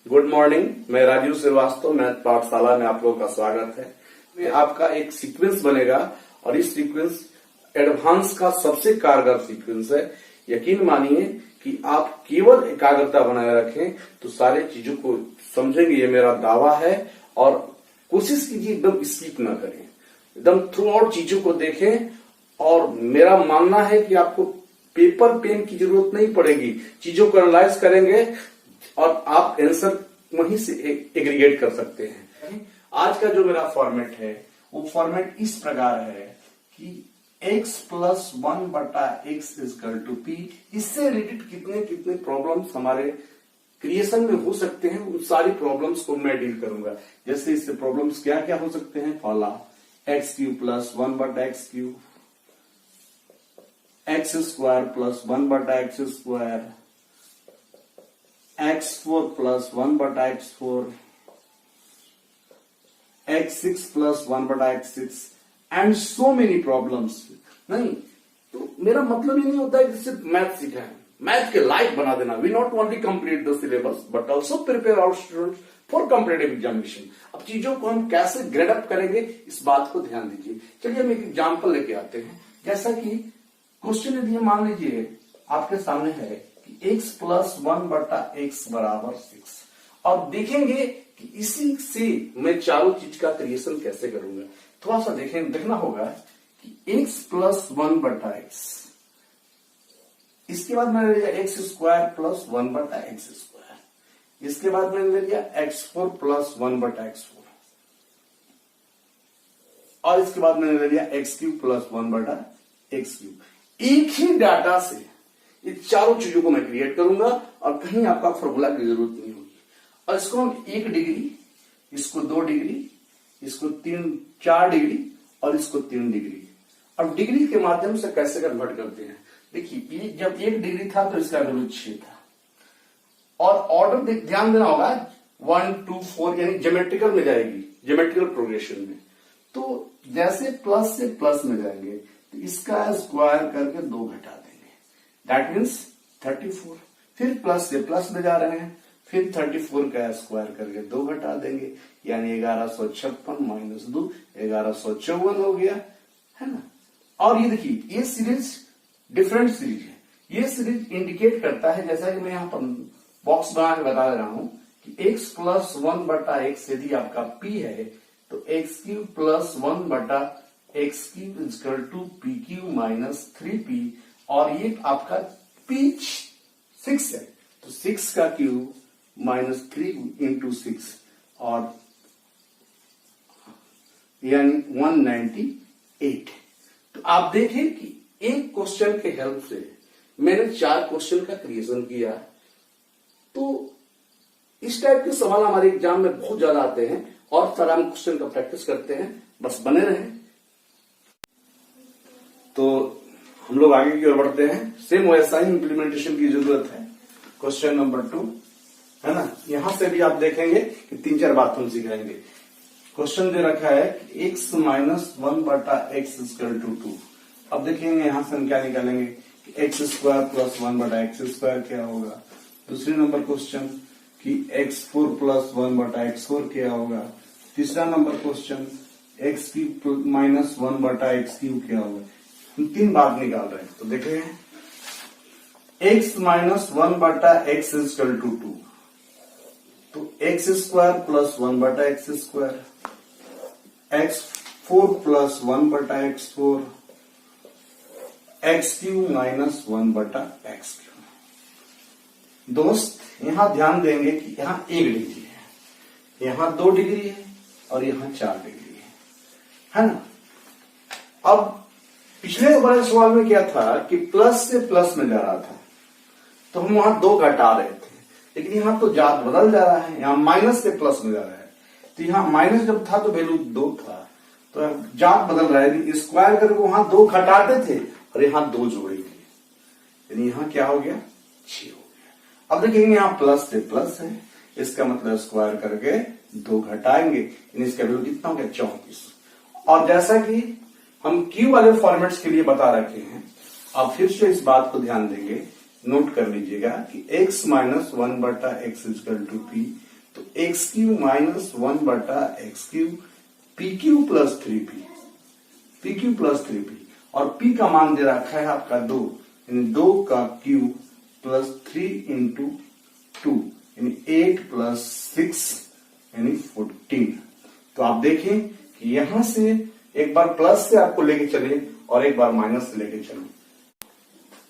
Good morning. मैं Rajiv Srivastava, math पाठशाला में आप लोगों का स्वागत है। में आपका एक सीक्वेंस बनेगा और इस सीक्वेंस एडवांस का सबसे कारगर सीक्वेंस है। यकीन मानिए कि आप केवल एकाग्रता बनाए रखें तो सारे चीजों को समझेंगे, ये मेरा दावा है। और कोशिश कीजिए एकदम स्किप ना करें, एकदम थ्रू आउट चीजों को देखें। और मेरा मानना है कि आपको पेपर पेन की जरूरत नहीं पड़ेगी, चीजों को एनालाइज करेंगे और आप आंसर वहीं से एग्रीगेट कर सकते हैं। आज का जो मेरा फॉर्मेट है वो फॉर्मेट इस प्रकार है कि x plus 1/x equal to p। इससे रिलेटेड कितने कितने प्रॉब्लम्स हमारे क्रिएशन में हो सकते हैं, उन सारी प्रॉब्लम्स को मैं डील करूंगा। जैसे इससे प्रॉब्लम्स क्या क्या हो सकते हैं, पहला x³ plus 1/x³, x² plus 1/x², x4 plus 1/x4, x6 plus 1/x6 and so many problems. नहीं तो मेरा मतलब ये नहीं होता है कि सिर्फ मैथ सीखा है, मैथ के लाइक बना देना। We not only complete the syllabus but also prepare our students for competitive examination. अब चीजों को हम कैसे ग्रेड अप करेंगे इस बात को ध्यान दीजिए। चलिए हम एक एग्जाम्पल लेके आते हैं। जैसा कि क्वेश्चन यदि मान लीजिए आपके सामने है कि x प्लस 1/x बराबर 6 और देखेंगे कि इसी से मैं चारों चीज का क्रिएशन कैसे करूंगा। थोड़ा सा देखना होगा कि x प्लस 1/x, इसके बाद मैंने लिया x² प्लस 1/x², इसके बाद मैंने ले लिया x4 प्लस 1/x4 और इसके बाद मैंने ले लिया x³ प्लस 1/x³। एक ही डाटा से ये चारों चीजों को मैं क्रिएट करूंगा और कहीं आपका फॉर्मूला की जरूरत नहीं होगी। और इसको हम 1 डिग्री, इसको 2 डिग्री, इसको 4 डिग्री और इसको 3 डिग्री। अब डिग्री के माध्यम से कैसे कन्वर्ट करते हैं, देखिए जब 1 डिग्री था तो इसका वैल्यू 6 था। और ऑर्डर ध्यान देना होगा 1 2 4 यानी ज्योमेट्रिकल में जाएगी, ज्योमेट्रिकल प्रोग्रेशन में। तो जैसे प्लस से प्लस में जाएंगे तो इसका स्क्वायर करके 2 घटा देंगे, दैट मीन्स 34। फिर प्लस से प्लस में जा रहे हैं, फिर 34 का स्क्वायर करके 2 घटा देंगे, यानी 1156 माइनस 2 1154 हो गया, है ना। और ये देखिए ये सीरीज डिफरेंट सीरीज है। ये सीरीज इंडिकेट करता है, जैसा कि मैं यहाँ पर बॉक्स बना के बता रहा हूं कि x प्लस 1/x यदि आपका p है तो x³ plus 1/x³ is equal to p³ minus 3p। और ये आपका p 6 है तो 6 का क्यूब माइनस 3 इंटू 6 और यानी 198। तो आप देखें कि एक क्वेश्चन के हेल्प से मैंने 4 क्वेश्चन का क्रिएशन किया। तो इस टाइप के सवाल हमारे एग्जाम में बहुत ज्यादा आते हैं और सारा हम क्वेश्चन का प्रैक्टिस करते हैं, बस बने रहें। तो हम लोग आगे की ओर बढ़ते हैं। सेम वैसा ही इंप्लीमेंटेशन की जरूरत है। क्वेश्चन नंबर 2 है ना, यहां से भी आप देखेंगे कि 3-4 बात हम सीख लेंगे। क्वेश्चन दे रखा है कि x minus 1/x equal to 2। अब देखेंगे यहां से हम क्या निकालेंगे कि x² प्लस 1/x² क्या होगा। दूसरी नंबर क्वेश्चन कि x4 प्लस 1/x4 क्या होगा। तीसरा number question x³ minus 1/x³ क्या होगा। हम 3 बात निकाल रहे हैं। तो देखें x minus 1/x equal to 2, तो x² plus 1/x², x4 plus 1/x4, x³ minus 1/x³। दोस्त यहां ध्यान देंगे कि यहां 1 डिग्री है, यहां 2 डिग्री है और यहां 4 डिग्री है ना। अब पिछले वाले सवाल में क्या था कि प्लस से प्लस में जा रहा था तो हम वहां 2 घटा रहे थे, लेकिन यहां तो जात बदल जा रहा है, यहां माइनस से प्लस में जा रहा है। तो यहां माइनस जब था तो वैल्यू 2 था, तो जात बदल रहा है, स्क्वायर करके वहां 2 घटाते थे और यहां 2 जोड़ेंगे, यानी यहां क्या हो गया 6 हो गया। अब देखेंगे यहां प्लस से प्लस है, इसका मतलब स्क्वायर करके 2 घटाएंगे, यानी इसका वैल्यू कितना हो गया 34। और जैसा कि हम क्यू वाले फॉर्मेट्स के लिए बता रखे हैं, अब फिर से इस बात को ध्यान देंगे, नोट कर लीजिएगा कि x minus 1/x equal to p तो x cube minus 1/x³ PQ plus 3P, PQ plus 3P, और P का मान दे रखा है आपका 2, यानी 2 का क्यूब प्लस 3 इंटू 2 यानी 8 प्लस 6 यानी 14। तो आप देखें कि यहां से एक बार प्लस से आपको लेके चले और एक बार माइनस से लेके चले।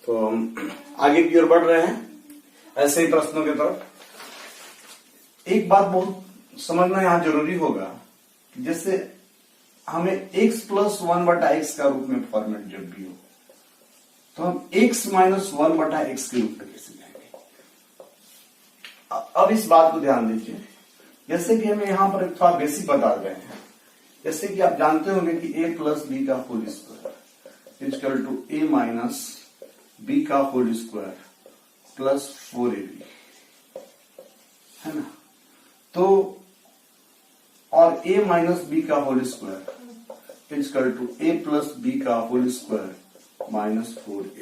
तो हम आगे की ओर बढ़ रहे हैं ऐसे ही प्रश्नों की तरफ। एक बात बहुत समझना यहां जरूरी होगा कि जैसे हमें x प्लस 1/x का रूप में फॉर्मेट जब भी हो तो हम x माइनस 1/x के रूप में कैसे जाएंगे। अब इस बात को ध्यान दीजिए, जैसे कि हमें यहां पर एक थोड़ा बेसिक बता रहे हैं। जैसे कि आप जानते होंगे कि a प्लस बी का whole square equal to a minus b का होल स्क्वायर प्लस 4ab है ना। तो और a माइनस बी का whole square equal to a plus B का होल स्क्वायर माइनस 4ab,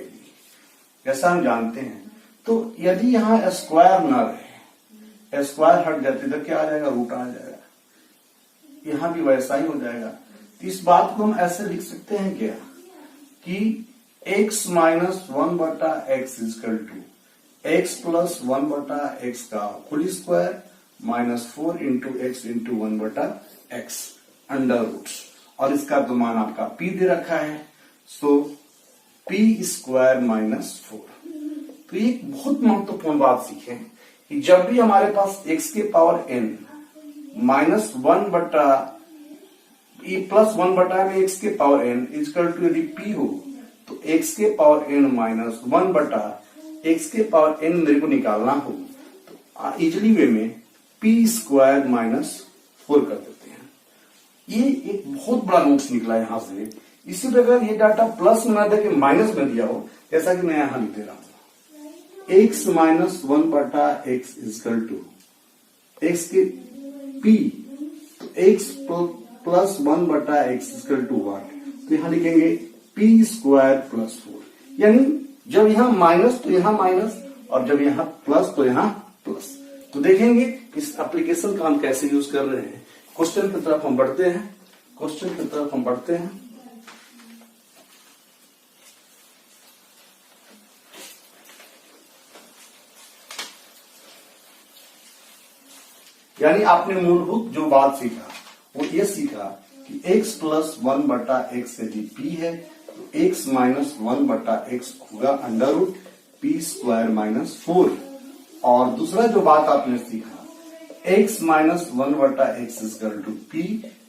जैसा हम जानते हैं। तो यदि यहां स्क्वायर ना रहे, स्क्वायर हट जाते तो क्या आ जाएगा, रूट आ जाएगा। यहां भी वैसा ही हो जाएगा। तो इस बात को हम ऐसे लिख सकते हैं क्या कि x minus 1/x equal to x plus 1/x का whole square minus 4 into x into 1/x under root, और इसका तो मान आपका p दे रखा है, सो p स्क्वायर माइनस 4। तो एक बहुत महत्वपूर्ण बात सीखें कि जब भी हमारे पास x के पावर n माइनस 1 प्लस 1 में x के पावर n इक्वल टू यदि p हो तो x के पावर n माइनस 1/x के पावर n मेरे को निकालना हो तो इजली वे में p स्क्वायर माइनस 4 कर देते हैं। ये एक बहुत बड़ा नोट्स निकला है यहां से। इसी प्रकार ये डाटा प्लस में ना दे के माइनस में दिया हो, जैसा कि मैं यहां लिख दे रहा हूं x minus 1/x equal to x के p, तो x plus 1/x equal to what, तो यहां लिखेंगे p स्क्वायर प्लस 4। यानी जब यहां माइनस तो यहां माइनस, और जब यहां प्लस तो यहां प्लस। तो देखेंगे इस एप्लीकेशन का हम कैसे यूज कर रहे हैं। क्वेश्चन की तरफ हम बढ़ते हैं, क्वेश्चन की तरफ हम बढ़ते हैं। यानी आपने मूलभूत जो बात सीखा वो ये सीखा कि x प्लस 1/x यदि p है तो x माइनस 1/x होगा under root p square minus 4। और दूसरा जो बात आपने सीखा x minus 1/x equal to p,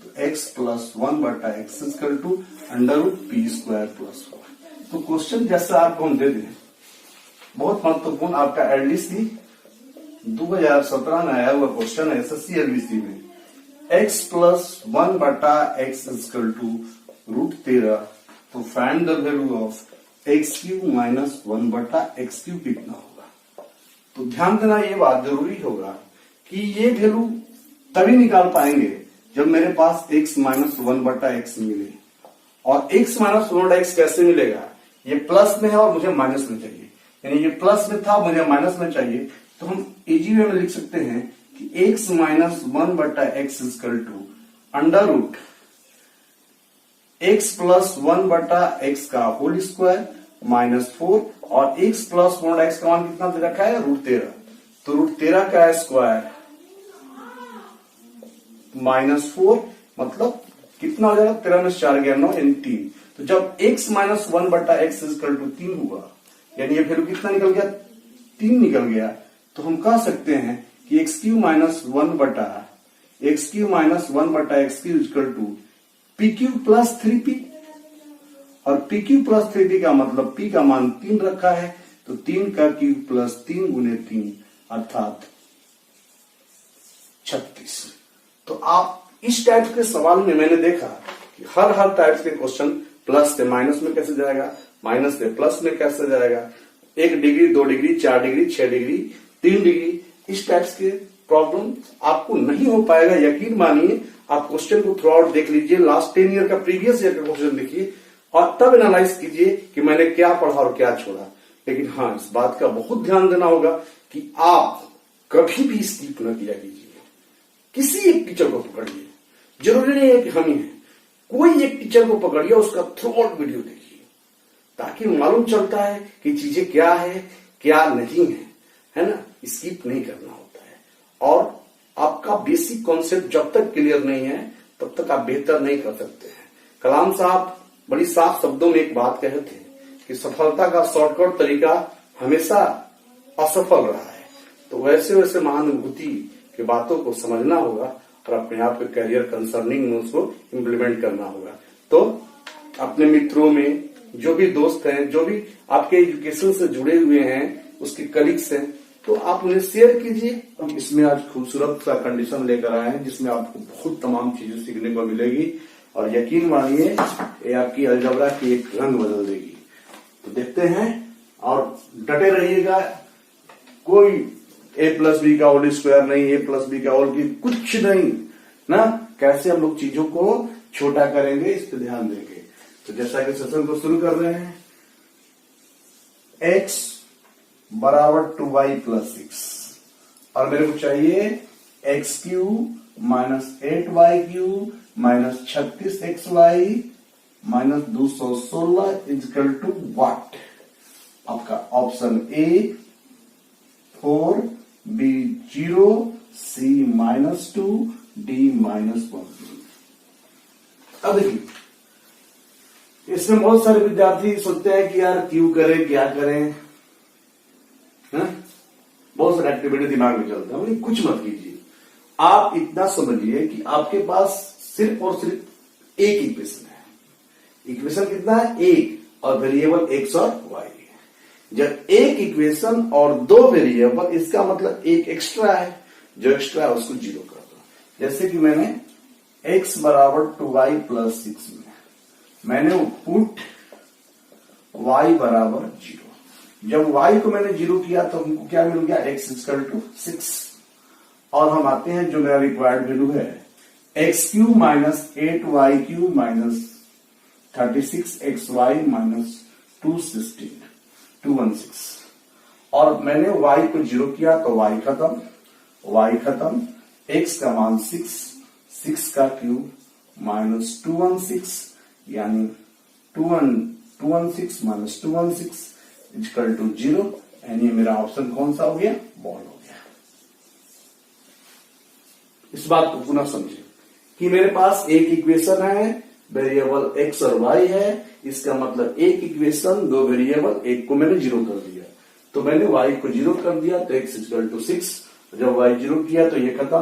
तो x plus 1/x equal to under root p square plus 4। तो क्वेश्चन जैसा आपको हम दे दें, बहुत महत्वपूर्ण आपका एलडीसी 2017 में आया हुआ क्वेश्चन है एसएससी एलडीसी में, x plus 1/x equal to √13, तो find the value of x³ minus 1/x³ कितना होगा। तो ध्यान देना ये बात जरूरी होगा कि ये वैल्यू तभी निकाल पाएंगे जब मेरे पास x माइनस 1/x मिले। और x माइनस 1/x कैसे मिलेगा, ये प्लस में है और मुझे माइनस में चाहिए, यानी ये प्लस में था मुझे माइनस में चाहिए। तो हम इजी वे में लिख सकते हैं कि x minus 1/x equal to under root x plus 1/x का होल स्क्वायर माइनस 4, और x प्लस 1/x का मान कितना दे रखा है, √13, तो √13 का स्क्वायर माइनस 4, मतलब कितना हो जाएगा, 13 में 4 गया 9 यानी 3। तो जब x minus 1/x equal to 3 हुआ, यानी ये वैल्यू कितना निकल गया, 3 निकल गया। तो हम कह सकते हैं कि x³ minus 1/x³ equal to pq plus 3p, और pq प्लस 3p का मतलब p का मान 3 रखा है, तो 3 का क्यूब प्लस 3 गुने 3 अर्थात 36। तो आप इस टाइप के सवाल में मैंने देखा कि हर टाइप के क्वेश्चन प्लस से माइनस में कैसे जाएगा, माइनस से प्लस में कैसे जाएगा, 1 degree 2 degree 4 degree 6 degree 3 degree, इस टाइप्स के प्रॉब्लम आपको नहीं हो पाएगा। यकीन मानिए, आप क्वेश्चन को थ्रू आउट देख लीजिए, लास्ट 10 ईयर का प्रीवियस ईयर का क्वेश्चन देखिए और तब एनालाइज कीजिए कि मैंने क्या पढ़ा और क्या छोड़ा। लेकिन हाँ, इस बात का बहुत ध्यान देना होगा कि आप कभी भी स्किप न किया कीजिए। किसी एक टीचर को पकड़िए, जरूरी नहीं है कि हम ही हैं, कोई एक टीचर को पकड़िए, उसका थ्रू आउट वीडियो देखिए, ताकि मालूम चलता है कि चीजें क्या है क्या नहीं है ना। स्किप नहीं करना होता है। और आपका बेसिक कॉन्सेप्ट जब तक क्लियर नहीं है तब तक आप बेहतर नहीं कर सकते हैं। कलाम साहब बड़ी साफ शब्दों में एक बात कहे थे कि सफलता का शॉर्टकट तरीका हमेशा असफल रहा है। तो वैसे वैसे महानुभूति की बातों को समझना होगा और अपने आप के करियर कंसर्निंग में उसको इम्प्लीमेंट करना होगा। तो अपने मित्रों में जो भी दोस्त हैं, जो भी आपके एजुकेशन से जुड़े हुए हैं, उसके कलीग्स हैं, तो आप उन्हें शेयर कीजिए। हम इसमें आज खूबसूरत सा कंडीशन लेकर आए हैं जिसमें आपको बहुत तमाम चीजें सीखने को मिलेगी और यकीन मानिए ये आपकी अलजबरा की एक रंग बदल देगी। तो देखते हैं और डटे रहिएगा। कोई a+b का होल स्क्वायर नहीं, a+b का होल की कुछ नहीं ना। कैसे हम लोग चीजों को छोटा करेंगे इस पर ध्यान देंगे। तो जैसा कि सेशन को शुरू कर रहे हैं, x बराबर 2y+6 और मेरे को चाहिए x³ minus 8y³ minus 36xy minus 216 equal to what. आपका option A 4, B 0, C -2, D -1। अब देखिए इसमें बहुत सारे विद्यार्थी सोचते हैं कि यार क्यों करें, क्या करें, बहुत सारे एक्टिविटी दिमाग में चलता है। कुछ मत कीजिए, आप इतना समझिए कि आपके पास सिर्फ और सिर्फ एक इक्वेशन है। इक्वेशन कितना है? एक, और वेरिएबल x और y है। जब एक इक्वेशन और दो वेरिएबल, इसका मतलब एक एक्स्ट्रा है, जो एक्स्ट्रा है उसको 0 कर दो। जैसे कि मैंने x बराबर 2y+6 में मैंने पुट y बराबर 0। जब y को मैंने 0 किया तो हमको क्या मिल गया? x = 6। और हम आते हैं जो मेरा रिक्वायर्ड वैल्यू है x³ minus 8y³ minus 36xy minus 216 और मैंने y को 0 किया तो y खत्म, x का मान 6 का क्यूब माइनस 216 यानी 216 माइनस 216 इक्वल टू 0। यानी मेरा ऑप्शन कौन सा हो गया? बॉल हो गया। इस बात को पुनः समझिए कि मेरे पास एक इक्वेशन है, वेरिएबल x और y है। इसका मतलब एक इक्वेशन, दो वेरिएबल, एक को मैंने 0 कर दिया तो मैंने y को 0 कर दिया तो x = 6। जब y 0 किया तो ये खत्म,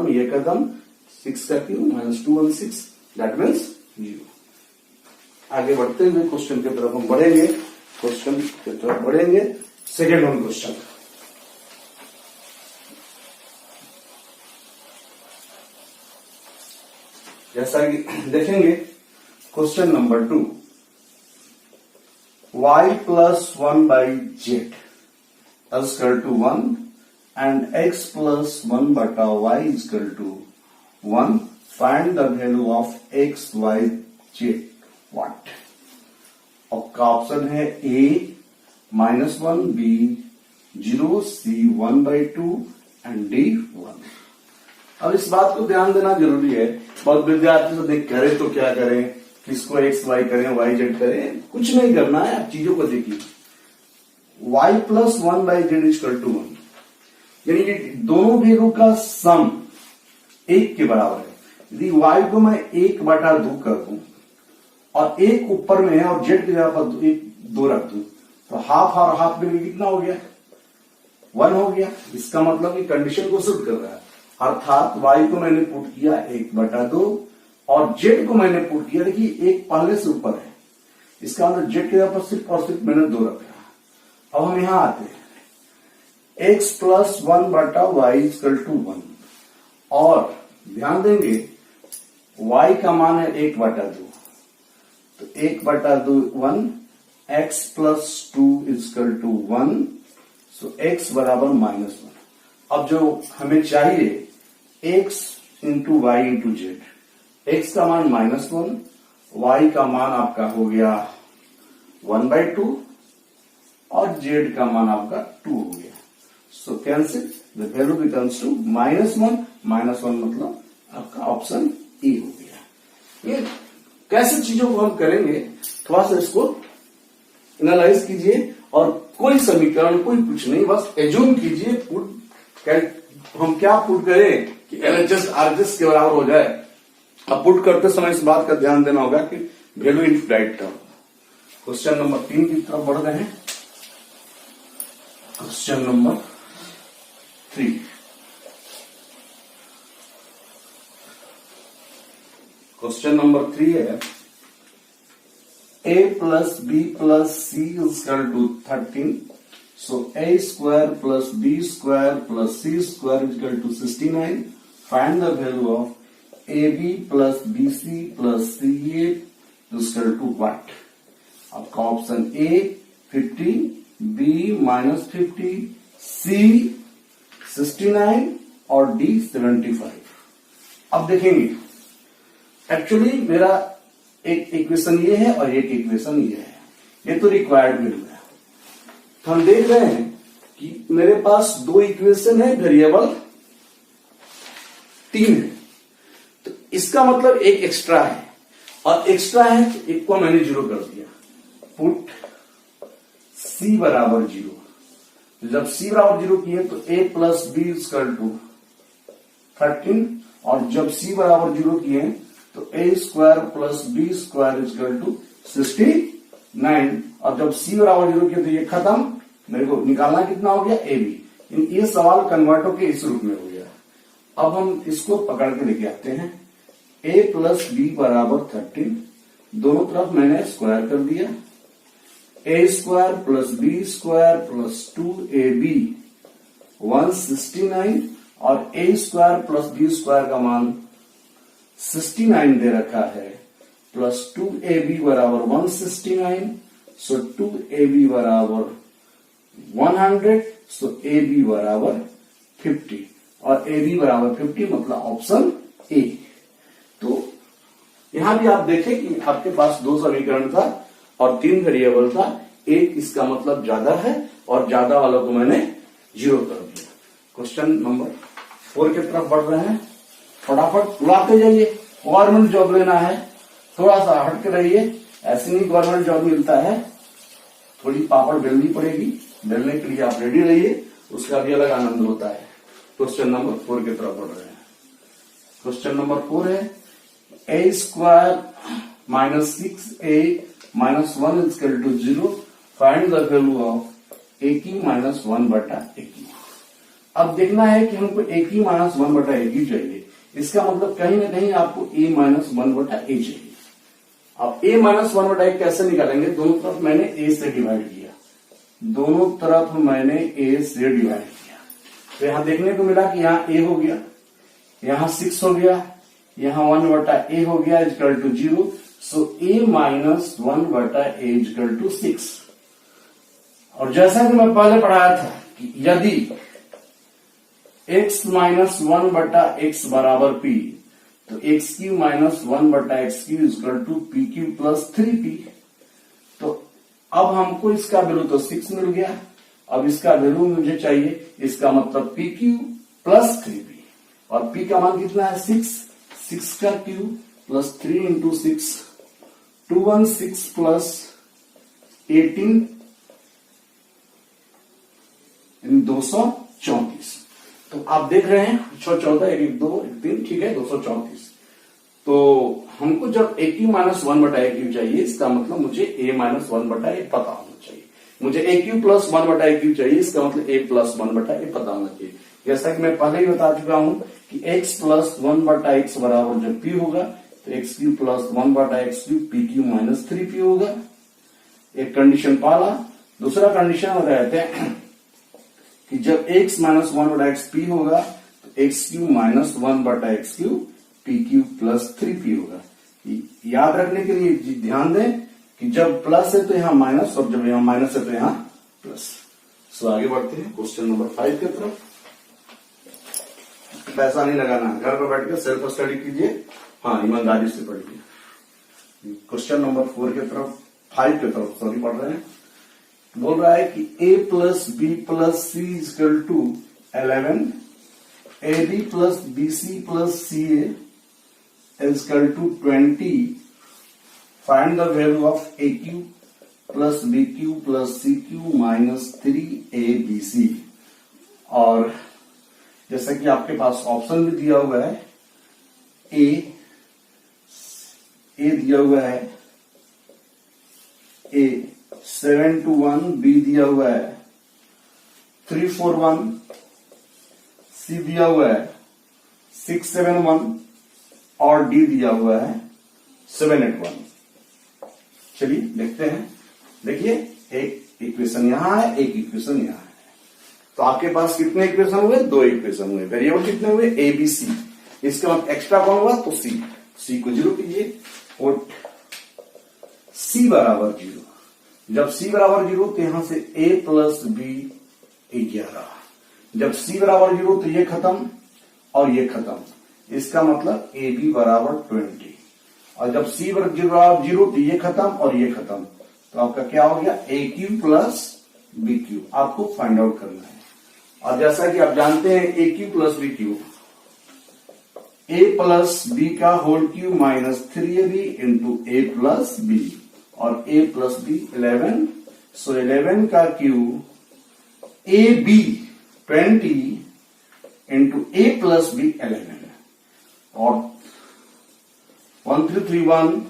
6 का क्यूब माइनस 216 दैट मीन्स 0। आगे बढ़ते हुए क्वेश्चन की तरफ हम बढ़ेंगे। सेकेंड वन क्वेश्चन, जैसा कि देखेंगे question number 2, y+1/z = 1 and x+1/y = 1. Find the value of x, y, z. What? आपका ऑप्शन है A -1, B 0, C 1/2 and D 1। अब इस बात को ध्यान देना जरूरी है। बहुत विद्यार्थी तो देख करे तो क्या करें, किसको x y करें, y z करें, कुछ नहीं करना है। आप चीजों को देखिए, y+1/z = 1 यानी कि दोनों वैल्यू का सम 1 के बराबर है। यदि y को मैं 1/2 कर दूं और 1 ऊपर में है और z की जगह पर 2 रख दूं तो हाफ और हाफ में कितना हो गया? 1 हो गया। इसका मतलब कि कंडीशन को सिद्ध कर रहा है। अर्थात y को मैंने पुट किया 1/2 और z को मैंने पुट किया, देखिए 1 पहले से ऊपर है, इसका मतलब z की जगह पर सिर्फ और सिर्फ मैंने 2 रखा। अब हम यहां आते हैं, x+1/y = 1 और ध्यान देंगे y का मान है 1/2 तो 1/2 1, x+2 = 1 सो x बराबर -1। अब जो हमें चाहिए x × y × z, x का मान -1, y का मान आपका हो गया 1/2 और z का मान आपका 2 हो गया। So cancel, the value becomes to -1 मतलब आपका ऑप्शन ए हो गया। ये कैसे चीजों को हम करेंगे, थोड़ा सा इसको एनालाइज कीजिए और कोई समीकरण कोई कुछ नहीं, बस एज्यूम कीजिए हम क्या पुट करें कि एलएचएस आरएचएस के बराबर हो जाए। अब पुट करते समय इस बात का ध्यान देना होगा कि वैल्यू इनफिनाइट का। क्वेश्चन नंबर 3 की तरफ बढ़ रहे हैं। क्वेश्चन नंबर 3, क्वेश्चन नंबर 3 है a plus b plus c is equal to 13. So a square plus b square plus c square is equal to 69. Find the value of ab plus bc plus ca is equal to what? आपका option ए 50, B -50, सी 69 और D 75। अब देखेंगे actually मेरा एक equation ये है और एक इक्वेशन ये है, ये तो रिक्वायर्ड वैल्यू है। तो हम देख रहे हैं कि मेरे पास दो इक्वेशन है, वेरिएबल 3 है, तो इसका मतलब एक एक्स्ट्रा है, और एक्स्ट्रा है तो एक को मैंने 0 कर दिया। पुट c बराबर 0। जब c बराबर 0 किए तो a plus b equal to 13, और जब c बराबर 0 किए तो a square plus B square equal to 69, और जब c बराबर 0 किया तो ये खत्म। मेरे को निकालना कितना हो गया, ए बी। ये सवाल कन्वर्ट होकर इस रूप में हो गया। अब हम इसको पकड़ के लेके आते हैं। a प्लस बी बराबर 13, दोनों तरफ मैंने स्क्वायर कर दिया। a square plus B square plus 2ab 169, और a square plus B square का मान 69 दे रखा है, प्लस 2ab बराबर 169, सो 2ab बराबर 100, सो ab बराबर 50, और ab बराबर 50 मतलब ऑप्शन ए। तो यहां भी आप देखें कि आपके पास दो समीकरण था और 3 वेरिएबल था, एक इसका मतलब ज्यादा है और ज्यादा वालों को मैंने 0 कर दिया। क्वेश्चन नंबर 4 की तरफ बढ़ रहे हैं। फटाफट बुलाते जाइए। गवर्नमेंट जॉब लेना है, थोड़ा सा हट के रहिए, ऐसे नहीं गवर्नमेंट जॉब मिलता है, थोड़ी पापड़ बेलनी पड़ेगी, बेलने के लिए आप रेडी रहिए, उसका भी अलग आनंद होता है। क्वेश्चन नंबर 4 की तरफ बढ़ रहे हैं। क्वेश्चन नंबर 4 है a square minus 6a minus 1 is equal to 0, find the value of a की माइनस 1 बटा a की। अब देखना है कि हमको a की माइनस 1 बटा a की चाहिए, इसका मतलब कहीं ना कहीं आपको a माइनस 1 बटा a चाहिए। अब a माइनस 1 बटा a कैसे निकालेंगे, दोनों तरफ मैंने a से डिवाइड किया, दोनों तरफ मैंने a से डिवाइड किया, तो यहां देखने को मिला कि यहाँ a हो गया, यहाँ 6 हो गया, यहाँ 1 बटा a हो गया equal to 0, so a minus 1 बटा a इक्वल टू 6। और जैसा कि मैं पहले पढ़ाया था कि यदि x माइनस 1 बटा x बराबर p, तो x क्यू माइनस 1 बटा x cube equal to p q plus 3p। तो अब हमको इसका वैल्यू तो 6 मिल गया, अब इसका वैल्यू मुझे चाहिए, इसका मतलब पी क्यू प्लस 3p, और p का मान कितना है 6 का क्यू प्लस 3 इंटू 6 216 प्लस 18 234। तो आप देख रहे हैं 614 1 2 1 3, ठीक है 234। तो हमको जब a क्यू माइनस 1 बटा a क्यू चाहिए, इसका मतलब मुझे a माइनस 1 बटा a पता होना चाहिए। मुझे a क्यू प्लस 1 बटा a क्यू चाहिए, इसका मतलब a प्लस 1 बटा a पता होना चाहिए। जैसा कि मैं पहले ही बता चुका हूं कि x प्लस 1 बटा x बराबर जब p होगा तो x क्यू प्लस 1 बटा x Q P Q minus 3p होगा। एक कंडीशन पाला। दूसरा कंडीशन रहते हैं कि जब x माइनस 1 बटा x p होगा तो x क्यू माइनस 1 बटा x Q P q plus 3p होगा। याद रखने के लिए ध्यान दें कि जब प्लस है तो यहाँ माइनस, और जब यहाँ माइनस है तो यहाँ प्लस। सो आगे बढ़ते हैं क्वेश्चन नंबर 5 की तरफ। पैसा नहीं लगाना, घर पर बैठ कर सेल्फ स्टडी कीजिए, हाँ ईमानदारी से पढ़िए। क्वेश्चन नंबर 4 की तरफ 5 की तरफ सॉरी पढ़ रहे हैं। बोल रहा है कि a plus b plus c equal to 11, AB plus BC plus CA is equal to 20. Find the value of AQ plus BQ plus CQ minus 3ABC. और जैसा कि आपके पास ऑप्शन भी दिया हुआ है, ए दिया हुआ है, ए 7 to 1, बी दिया हुआ है 3 4 1, सी दिया हुआ है 6 7 1 और डी दिया हुआ है 7 8 1। चलिए देखते हैं। देखिए एक इक्वेशन यहां है, एक इक्वेशन यहां है, तो आपके पास कितने इक्वेशन हुए? 2 इक्वेशन हुए। वेरिएबल कितने हुए? A b c. इसके बाद एक्स्ट्रा कौन हुआ? तो सी। सी को 0 कीजिए और सी बराबर 0। जब सी बराबर 0 तो यहां से ए प्लस बी 11। जब सी बराबर 0 तो ये खत्म और ये खत्म, इसका मतलब ए बी बराबर 20। और जब सी बराबर 0 तो ये खत्म और ये खत्म, तो आपका क्या हो गया? A cube plus B cube. आपको फाइंड आउट करना है। और जैसा कि आप जानते हैं A cube plus B cube, A plus B का whole cube minus 3ab into A plus B, और ए प्लस बी 11। सो 11 का cube A B 20 into A plus B 11, और 1331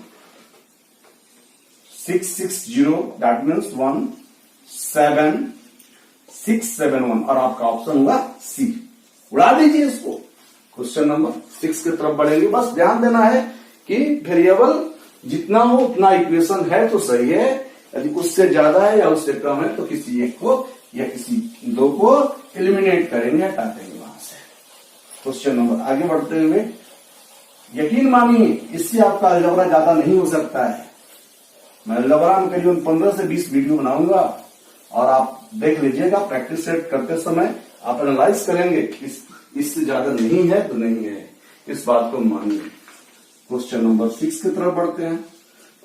660, दैट मीन्स 17671, और आपका ऑप्शन हुआ सी। उड़ा दीजिए इसको। क्वेश्चन नंबर 6 की तरफ बढ़ेंगे। बस ध्यान देना है कि वेरिएबल जितना हो उतना इक्वेशन है तो सही है, यदि उससे ज्यादा है या उससे कम है तो किसी एक को या किसी दो को एलिमिनेट करेंगे, हटा देंगे वहां से। क्वेश्चन नंबर आगे बढ़ते हुए, यकीन मानिए इससे आपका अलजबरा ज्यादा नहीं हो सकता है। मैं अलजबरा में करीबन 15 से 20 वीडियो बनाऊंगा और आप देख लीजिएगा। प्रैक्टिस सेट करते समय आप एनालाइज करेंगे, इससे ज्यादा नहीं है तो नहीं है, इस बात को मानिए। क्वेश्चन नंबर 6 की तरफ बढ़ते हैं।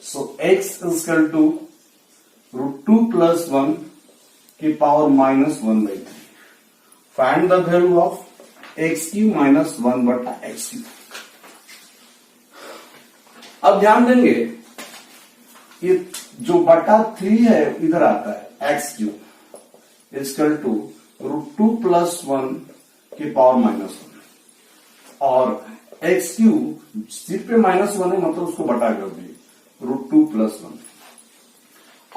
सो x इक्वल टू √2 + 1 की power -1/3। Find the value of x³ - 1/x³। अब ध्यान देंगे, ये जो बटा 3 है इधर आता है, x³ इक्वल टू √2 + 1 की पावर -1, और x³ सिर्फ पे -1 है, मतलब उसको बटा कर दिए √2 + 1।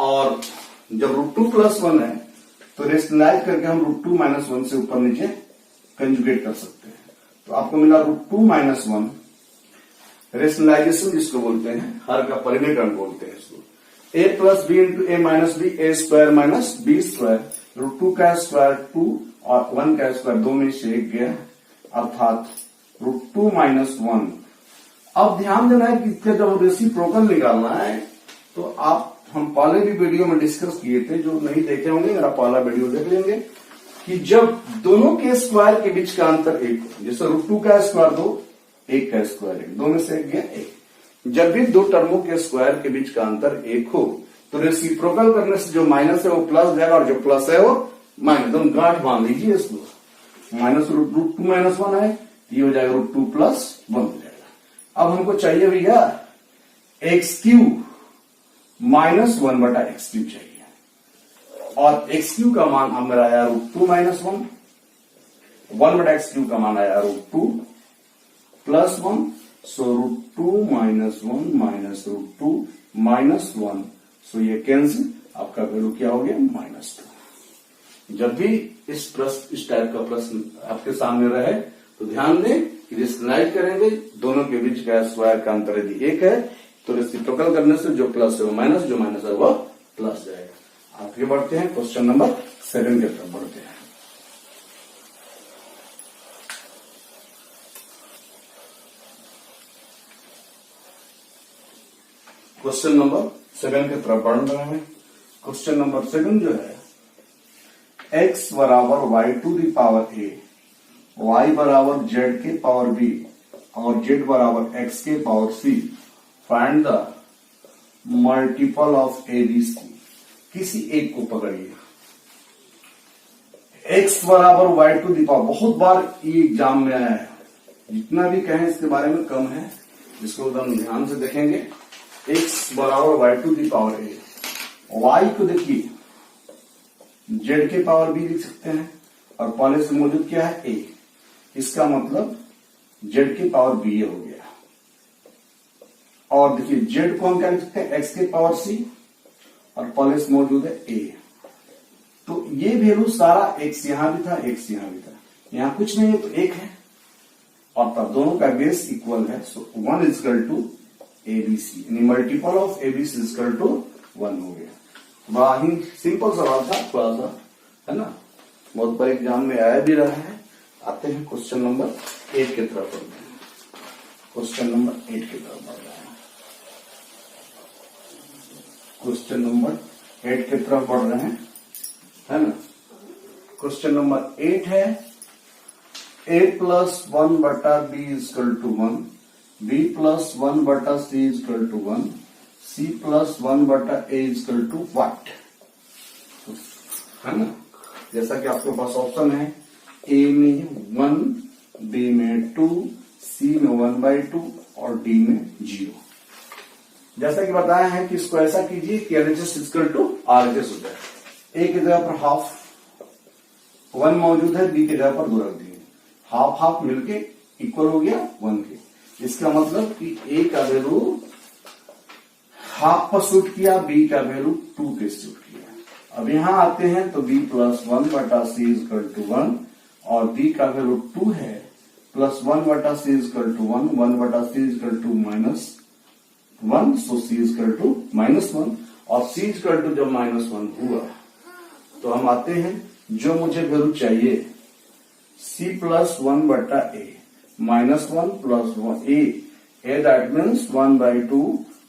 और जब √2 + 1 है तो रेशनलाइज करके हम √2 - 1 से ऊपर नीचे कंजुगेट कर सकते हैं। तो आपको मिला √2 - 1, रेशनलाइजेशन जिसको बोलते हैं, हर का परिमेयकरण बोलते हैं इसको। a + b into a - b, a² - b², √2 का स्क्वायर 2 और 1 का स्क्वायर 2 में से 1 गया, अर्थात √2 - 1। अब ध्यान देना है कि इसका जब रेसिप्रोकल निकालना है तो आप, हम पहले भी वीडियो में डिस्कस किए थे, जो नहीं देखे होंगे मेरा पहला वीडियो देख लेंगे, कि जब दोनों के स्क्वायर के बीच का अंतर 1 हो, जैसे √2 का स्क्वायर 2, 1 का स्क्वायर 1, 2 में से 1 गया 1। जब भी दो टर्मों के स्क्वायर के बीच का अंतर 1 हो तो रेसिप्रोकल करने से जो माइनस है वो प्लस जाएगा और जो प्लस है वो माइनस। एकदम गांठ बांध लीजिए इसको। -√2 - 1 है, ये हो जाएगा √2 + 1 हो जाएगा। अब हमको चाहिए भैया x³ - 1/x³ चाहिए, और x³ का मान हमें आया √2 - 1, 1/x³ का मान आया √2 + 1। सो √2 - 1 -√2 -1, सो ये कैंसिल, आपका वैल्यू क्या हो गया? -2। जब भी इस टाइप का प्रश्न आपके सामने रहे तो ध्यान दें कि रेशनलाइज करेंगे, दोनों के बीच का स्क्वायर का अंतर यदि 1 है तो रेसिप्रोकल करने से जो प्लस है वो माइनस, जो माइनस है वो प्लस जाएगा। आगे बढ़ते हैं, क्वेश्चन नंबर 7 की तरफ बढ़ते हैं। क्वेश्चन नंबर 7 की तरफ बढ़ रहे हैं। क्वेश्चन नंबर 7 जो है, x बराबर y⁴a, y बराबर z⁴b और z बराबर x⁴c। Find the multiple of ABC। किसी एक को पकड़िए, x बराबर वाई टू दी पावर, बहुत बार ये एग्जाम में आया है, जितना भी कहें इसके बारे में कम है, इसको एकदम ध्यान से देखेंगे। x बराबर y to the power a, y को देखिए जेड के पावर बी लिख सकते हैं, और पहले से मौजूद क्या है ए, इसका मतलब जेड की पावर बी हो गया। और देखिए जेड को हम क्या लिख सकते हैं, एक्स के पावर सी, और पहले से मौजूद है ए। तो ये वैल्यू सारा एक्स यहां भी था, एक्स यहां भी था, यहां कुछ नहीं है तो एक है, और तब दोनों का बेस इक्वल है। So 1 is equal to abc, यानी multiple of abc is equal to 1 हो गया। बड़ा ही सिंपल सवाल था, थोड़ा सा है ना, बहुत बार एग्जाम में आया भी रहा है। आते हैं क्वेश्चन नंबर 8 की तरफ बढ़ते हैं। क्वेश्चन नंबर 8 की तरफ बढ़ रहे हैं। क्वेश्चन नंबर 8 की तरफ बढ़ रहे हैं, है ना। क्वेश्चन नंबर 8 है a प्लस 1 बटा b equal to 1, b plus 1 बटा c equal to 1, c plus 1 बटा a इजकल टू व्हाट, है ना। जैसा कि आपके पास ऑप्शन है, a में 1, b में 2, c में 1/2 और d में 0। जैसा कि बताया है कि इसको ऐसा कीजिए कि LHS इजकल टू RHS हो जाए। a की जगह पर हाफ 1 मौजूद है, b की जगह पर 2 रख दिए, हाफ हाफ मिलके इक्वल हो गया 1 के। इसका मतलब कि a का वैल्यू हाफ पर शूट किया, b का वैल्यू 2 पे शूट किया। अब यहां आते हैं तो b प्लस 1 बटा c इजकल टू 1, और b का वैल्यू 2 है, प्लस 1 बटा c इजकल टू 1, 1 बटा c equal to -1, so c equal to -1, और c इजकल टू जब -1 हुआ तो हम आते हैं जो मुझे वैल्यू चाहिए, c प्लस 1 बटा a, -1 plus 1 a that means 1/2,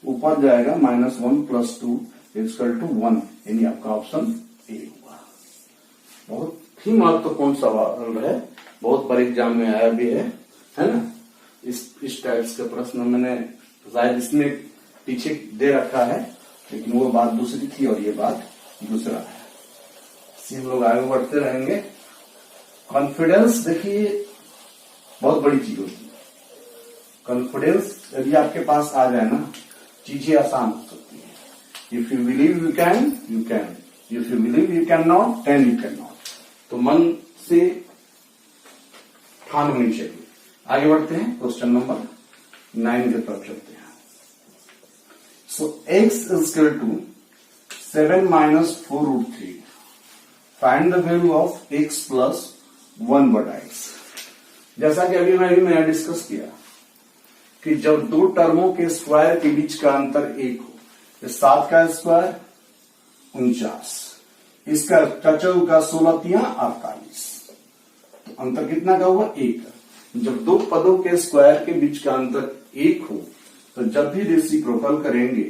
ऊपर जाएगा -1 प्लस 2 इजकल टू 1, यानी आपका ऑप्शन ए हुआ। बहुत ही महत्वपूर्ण सवाल है, बहुत बार एग्जाम में आया भी है ना। इस टाइप्स के प्रश्न मैंने शायद इसमें पीछे दे रखा है, लेकिन वो बात दूसरी थी और ये बात दूसरा है। इसी हम लोग आगे बढ़ते रहेंगे। कॉन्फिडेंस देखिए बहुत बड़ी चीज होती है। कॉन्फिडेंस यदि आपके पास आ जाए ना, चीजें आसान हो सकती है। If you believe you can, you can, if you believe you can not, then you can not. तो मन से ठान होनी चाहिए। आगे बढ़ते हैं, क्वेश्चन नंबर 9 की तरफ चलते हैं। So x is equal to 7 minus 4√3, find the value of x plus 1 बटा x। जैसा कि अभी मैंने डिस्कस किया कि जब दो टर्मों के स्क्वायर के बीच का अंतर 1 हो, 7 का स्क्वायर 49, इसका चचौ का 16 तिया 48, तो अंतर कितना का हुआ 1। जब दो पदों के स्क्वायर के बीच का अंतर 1 हो तो जब भी रेसिप्रोकल करेंगे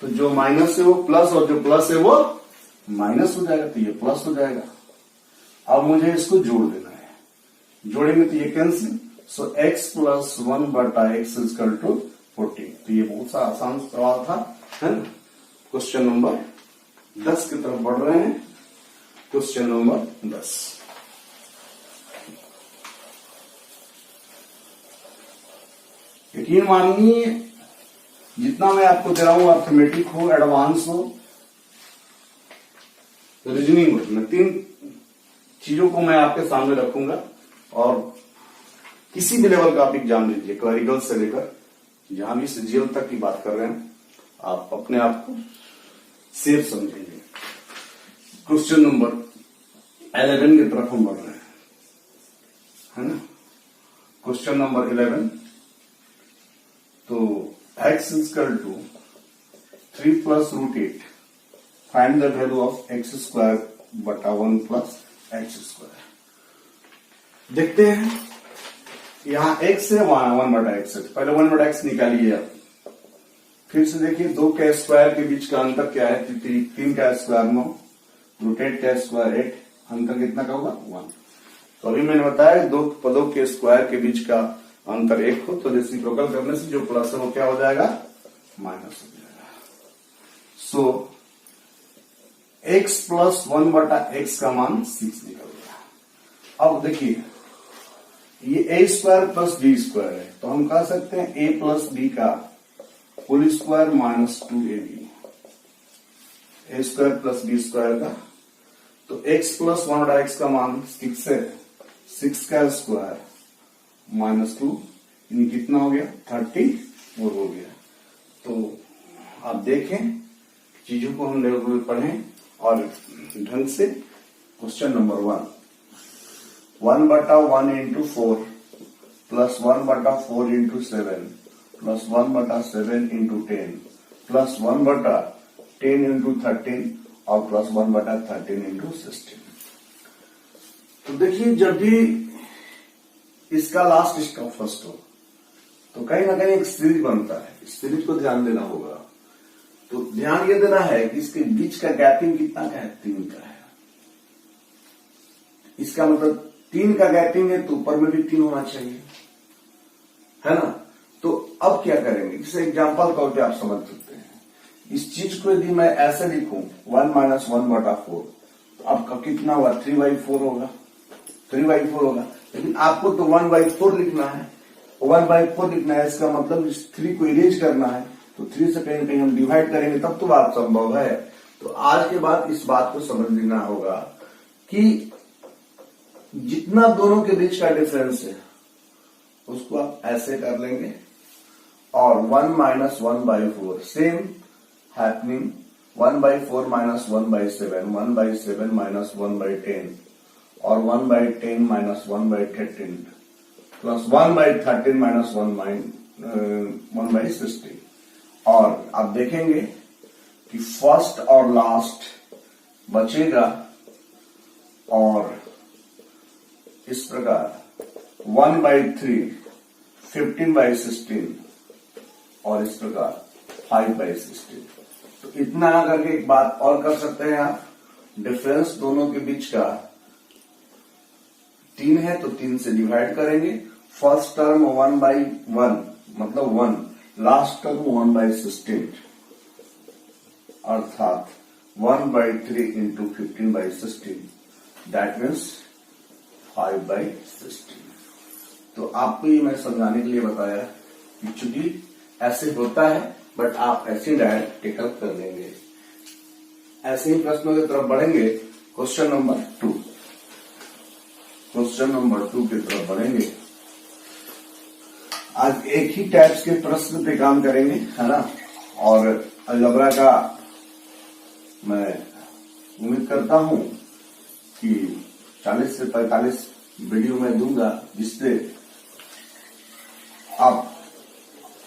तो जो माइनस है वो प्लस और जो प्लस है वो माइनस हो जाएगा, तो ये प्लस हो जाएगा। अब मुझे इसको जोड़ देना है, जोड़ेंगे तो ये कैंसिल, सो x प्लस 1 बटा x इजकल टू 14। तो ये बहुत सा आसान सवाल था, है ना। क्वेश्चन नंबर 10 की तरफ बढ़ रहे हैं। क्वेश्चन नंबर 10, यकीन मानिए जितना मैं आपको दे रहा हूं, अर्थमेटिक हो, एडवांस हो, रीजनिंग हो, मैं 3 चीजों को मैं आपके सामने रखूंगा। और किसी भी लेवल का आप एग्जाम लीजिए, क्लरिकल से लेकर जहां भी सीजीएल तक की बात कर रहे हैं, आप अपने आप को सेफ समझेंगे। क्वेश्चन नंबर 11 की तरफ हम बढ़ रहे हैं, है ना। क्वेश्चन नंबर 11, तो x is equal to 3 plus √8, find the value of x स्क्वायर बटा 1 प्लस x स्क्वायर। देखते हैं यहां x है, वहां 1 बटा x है, पहले 1 बटा x निकालिए आप। फिर से देखिए 2 के स्क्वायर के बीच का अंतर क्या है, 3 का स्क्वायर 9, √8 का स्क्वायर 8, अंतर कितना का होगा 1। तो अभी मैंने बताया 2 पदों के स्क्वायर के बीच का अंतर 1 हो तो रेसिप्रोकल करने से जो प्लस है वो क्या हो जाएगा, माइनस हो जाएगा। सो x प्लस 1 बटा x का मान 6 निकल गया। अब देखिए ये ए स्क्वायर प्लस बी स्क्वायर है, तो हम कह सकते हैं ए प्लस बी का होल स्क्वायर माइनस 2ab, ए स्क्वायर प्लस बी स्क्वायर का, तो x प्लस 1/x का मान 6 है, 6 का स्क्वायर माइनस 2, यानी कितना हो गया 34 हो गया। तो आप देखें चीजों को हम लेवल में पढ़ें और ढंग से। Question number 1/1 into 4 plus 1/4 into 7 plus 1/7 into 10 plus 1/10 into 13 और प्लस 1/13 इंटू 16। तो देखिए जब भी इसका लास्ट इसका फर्स्ट हो तो कहीं ना कहीं एक सीरीज बनता है, इस सीरीज को ध्यान देना होगा। तो ध्यान ये देना है कि इसके बीच का गैपिंग कितना का है, 3 का है। इसका मतलब 3 का गैपिंग है तो ऊपर में भी 3 होना चाहिए, है ना। तो अब क्या करेंगे, इसे एग्जांपल तौर पे आप समझ सकते हैं। इस चीज को यदि मैं ऐसे लिखूं 1 - 1/4, तो आपका कितना हुआ 3/4 होगा, 3/4 होगा। लेकिन आपको तो 1/4 लिखना है, 1/4 लिखना है, इसका मतलब इस 3 को इरेज करना है, तो 3 से कहीं कहीं हम डिवाइड करेंगे तब तो बात संभव है। तो आज के बाद इस बात को समझ लेना होगा कि जितना दोनों के बीच का डिफरेंस है उसको आप ऐसे कर लेंगे, और 1 - 1/4 सेम हैपनिंग 1/4 - 1/7, 1/7 - 1/10 और 1/10 - 1/13 प्लस 1/13 - 1/16। और आप देखेंगे कि फर्स्ट और लास्ट बचेगा, और इस प्रकार 1/3 15/16 और इस प्रकार 5/16। तो इतना करके एक बात और कर सकते हैं आप, डिफरेंस दोनों के बीच का 3 है तो 3 से डिवाइड करेंगे। फर्स्ट टर्म 1/1 मतलब 1, लास्ट टर्म 1/16 अर्थात 1/3 इंटू 15/16, दैट मीन्स 5/16। तो आपको ये मैं समझाने के लिए बताया कि चूंकि ऐसे होता है, बट आप ऐसे डायरेक्ट टेकअप कर लेंगे। ऐसे ही प्रश्नों की तरफ बढ़ेंगे। क्वेश्चन नंबर 2, क्वेश्चन नंबर 2 की तरफ बढ़ेंगे। आज एक ही टाइप्स के प्रश्न पे काम करेंगे, है ना। और अलजेब्रा का मैं उम्मीद करता हूं कि 40 से 45 वीडियो में दूंगा, जिससे आप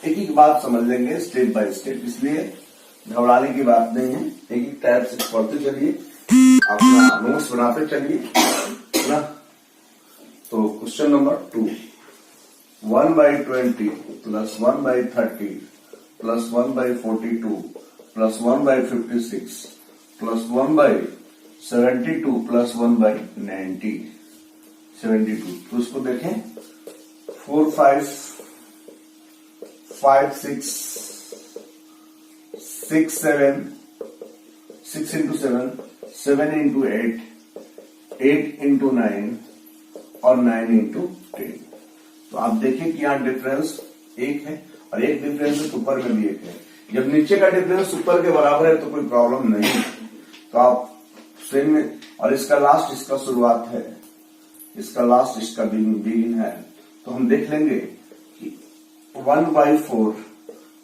एक एक बात समझ लेंगे स्टेप बाय स्टेप। इसलिए घबराने की बात नहीं है, एक एक टाइप से पढ़ते चलिए, अपना नोट्स बनाते चलिए, है ना। तो question number 2, 1/20 plus 1/30 plus 1/42 plus 1/56 plus 1/72 plus 1/90 72। तो उसको देखें 4 5 5 6 6 7 6 into 7 7 into 8 8 into 9 और 9 into 10। तो आप देखिए कि यहाँ डिफरेंस 1 है और एक डिफरेंस ऊपर में भी 1 है। जब नीचे का डिफरेंस ऊपर के बराबर है तो कोई प्रॉब्लम नहीं है, तो आप सेम में, और इसका लास्ट इसका शुरुआत है, इसका लास्ट इसका बिगिन है। तो हम देख लेंगे कि 1/4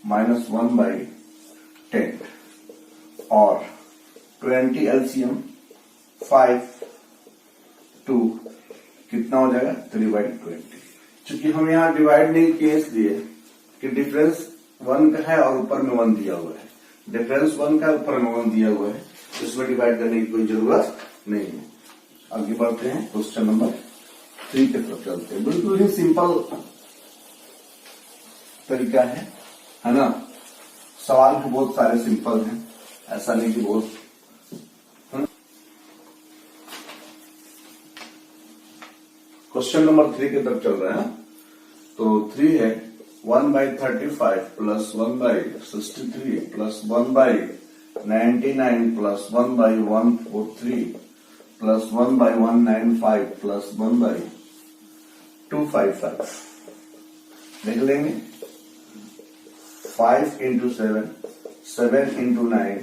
माइनस 1/10 और 20 एलसीएम 5 2 कितना हो जाएगा 3/20। चूंकि हम यहाँ डिवाइड नहीं किए इसलिए कि डिफरेंस 1 का है और ऊपर में 1 दिया हुआ है, डिफरेंस 1 का ऊपर में 1 दिया हुआ है, तो इसमें डिवाइड करने की कोई जरूरत नहीं है। आगे बढ़ते हैं, क्वेश्चन नंबर 3 की तरफ चलते हैं। बिल्कुल ही सिंपल तरीका है ना। सवाल भी बहुत सारे सिंपल हैं, ऐसा नहीं कि बहुत। क्वेश्चन नंबर 3 की तरफ चल रहा है। तो 3 है 1/35 plus 1/63 plus 1/99 plus 1/143 plus 1/195 plus 1/255 देख लेंगे। 5 into 7, 7 into 9,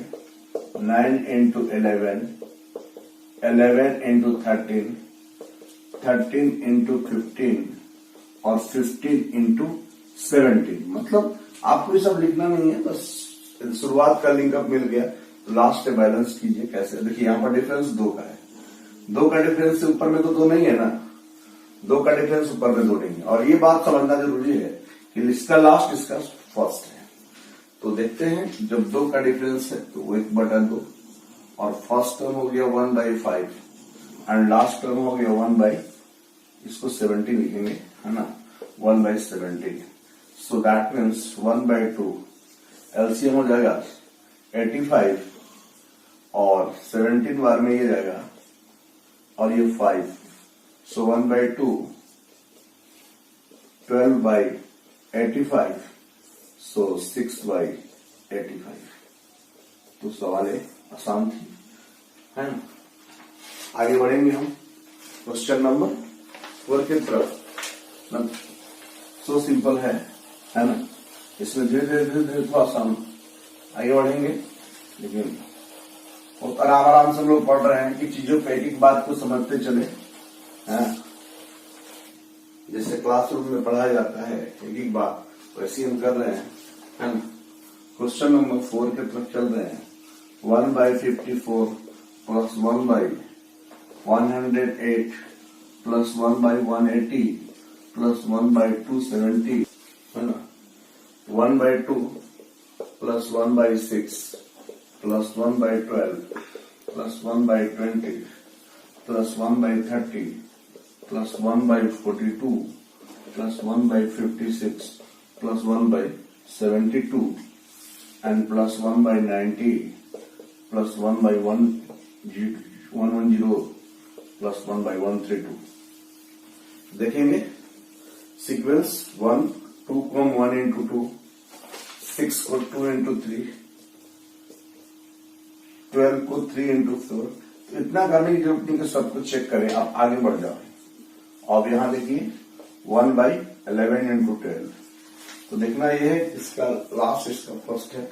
9 into 11, 11 into 13, 13 into 15 और 15 into 17। मतलब आपको ये सब लिखना नहीं है, बस शुरुआत का लिंकअप मिल गया तो लास्ट में बैलेंस कीजिए कैसे। देखिए यहाँ पर डिफरेंस 2 का है, 2 का डिफरेंस से ऊपर में तो 2 नहीं है ना, 2 का डिफरेंस ऊपर में 2 नहीं है। और ये बात समझना जरूरी है कि इसका लास्ट इसका फर्स्ट है। तो देखते हैं जब 2 का डिफरेंस है तो वो 1/2 और फर्स्ट टर्म हो गया 1/5 एंड लास्ट टर्म हो गया 1/, इसको 70 लिखेंगे है ना, 1/70। सो दैट मीन्स 1/2 एलसीएम हो जाएगा 85 और 17 बार में ये जाएगा और ये 5, सो 1/2 12/85, सो 6/85। तो सवाल आसान थी है ना। आगे बढ़ेंगे हम क्वेश्चन नंबर 4 की तरफ। सो सिंपल है ना, इसमें धीरे धीरे थोड़ा आसान आगे बढ़ेंगे, लेकिन बहुत आराम से हम लोग पढ़ रहे हैं कि चीजों पे एक एक बात को समझते चले हैं। जैसे क्लासरूम में पढ़ाया जाता है एक एक बात, वैसे हम कर रहे हैं है ना। क्वेश्चन नंबर 4 की तरफ चल रहे हैं। 1/54 प्लस 1/108 प्लस 1/180 प्लस 1/270 है ना। 1/2 plus 1/6 plus 1/12 plus 1/20 plus 1/30 plus 1/42 plus 1/56 plus 1/72 and plus 1/90 plus 1/110 plus 1/132। देखेंगे सीक्वेंस 1 2 को 1 into 2, 6 को 2 into 3, 12 को 3 into 4। तो इतना करने की जरूरत नहीं कि सब कुछ चेक करें, आप आगे बढ़ जाओ। अब यहां देखिए 1/11 into 12। तो देखना ये है इसका लास्ट इसका फर्स्ट है,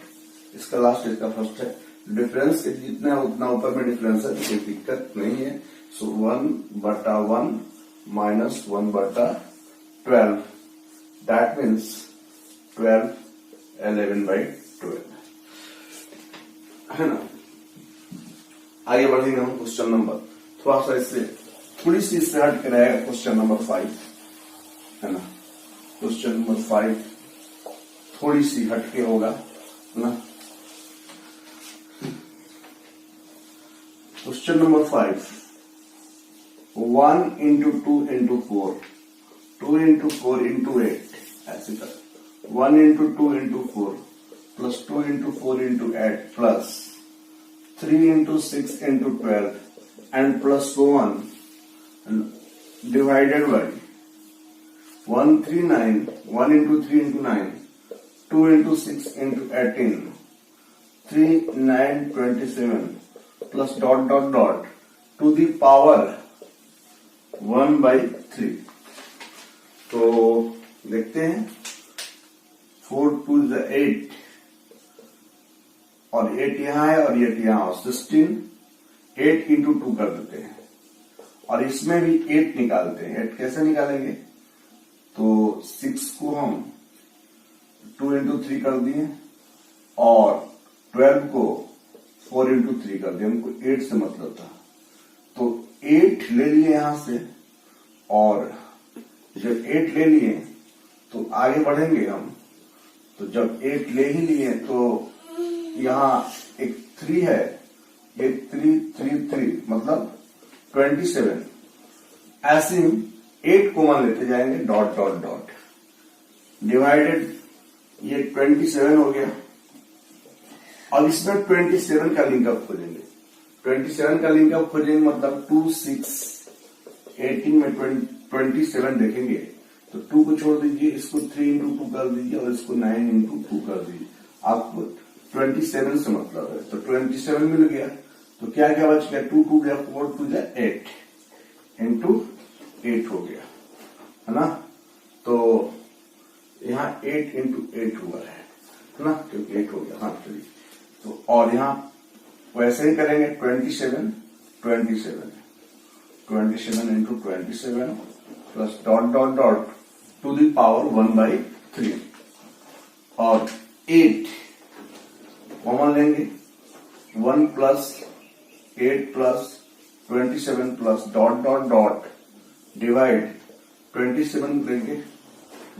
इसका लास्ट इसका फर्स्ट है। डिफरेंस जितना उतना ऊपर में डिफरेंस है, कोई दिक्कत नहीं है। सो 1/1 माइनस 1/12, दैट मीन्स 12 11/12 है ना। आगे बढ़ेंगे हम क्वेश्चन नंबर, थोड़ा सा इससे थोड़ी सी इससे हट के रहेगा क्वेश्चन नंबर 5 है ना। क्वेश्चन नंबर 5 थोड़ी सी हटके होगा ना। Question number 5, 1 into 2 into 4, 2 into 4 into 8 ऐसे कर, 1 into 2 into 4 plus 2 into 4 into 8 plus 3 into 6 into 12 and plus so on divided by 139, 1 into 3 into 9, 2 into 6 into 18, 3 9 27 plus dot dot dot to the power 1/3। तो देखते हैं 4 2 is 8 और 8 यहां है और 8 यहां, 16 8 into 2 कर देते हैं और इसमें भी 8 निकालते हैं। 8 कैसे निकालेंगे, तो 6 को हम 2 into 3 कर दिए और 12 को 4 into 3 कर दिए, हमको 8 से मतलब था। तो 8 ले लिए यहां से और जब 8 ले लिए तो आगे बढ़ेंगे हम। तो जब 8 ले ही लिए तो यहां एक 3 है, एक 3 3 3 मतलब 27। ऐसे 8 कॉमन लेते जाएंगे, डॉट डॉट डॉट डिवाइडेड, ये 27 हो गया। अब इसमें 27 का लिंकअप खोजेंगे। 27 का लिंकअप खोजेंगे मतलब 2 6 18 में 27 देखेंगे तो 2 को छोड़ दीजिए, इसको 3 into 2 कर दीजिए और इसको 9 into 2 कर दीजिए। आपको 27 से मतलब है, तो 27 मिल गया। तो क्या क्या बच गया, 2 2 गया 4 2 गया 8 इंटू 8 हो गया, है ना। तो यहाँ 8 इंटू 8 हुआ है ना, क्योंकि 8 हो गया। हाँ चलिए, तो और यहाँ वैसे ही करेंगे 27 into 27 plus dot dot dot to the power 1/3 और 8 कॉमन लेंगे, 1 plus 8 plus 27 plus dot dot dot divide 27 लेंगे,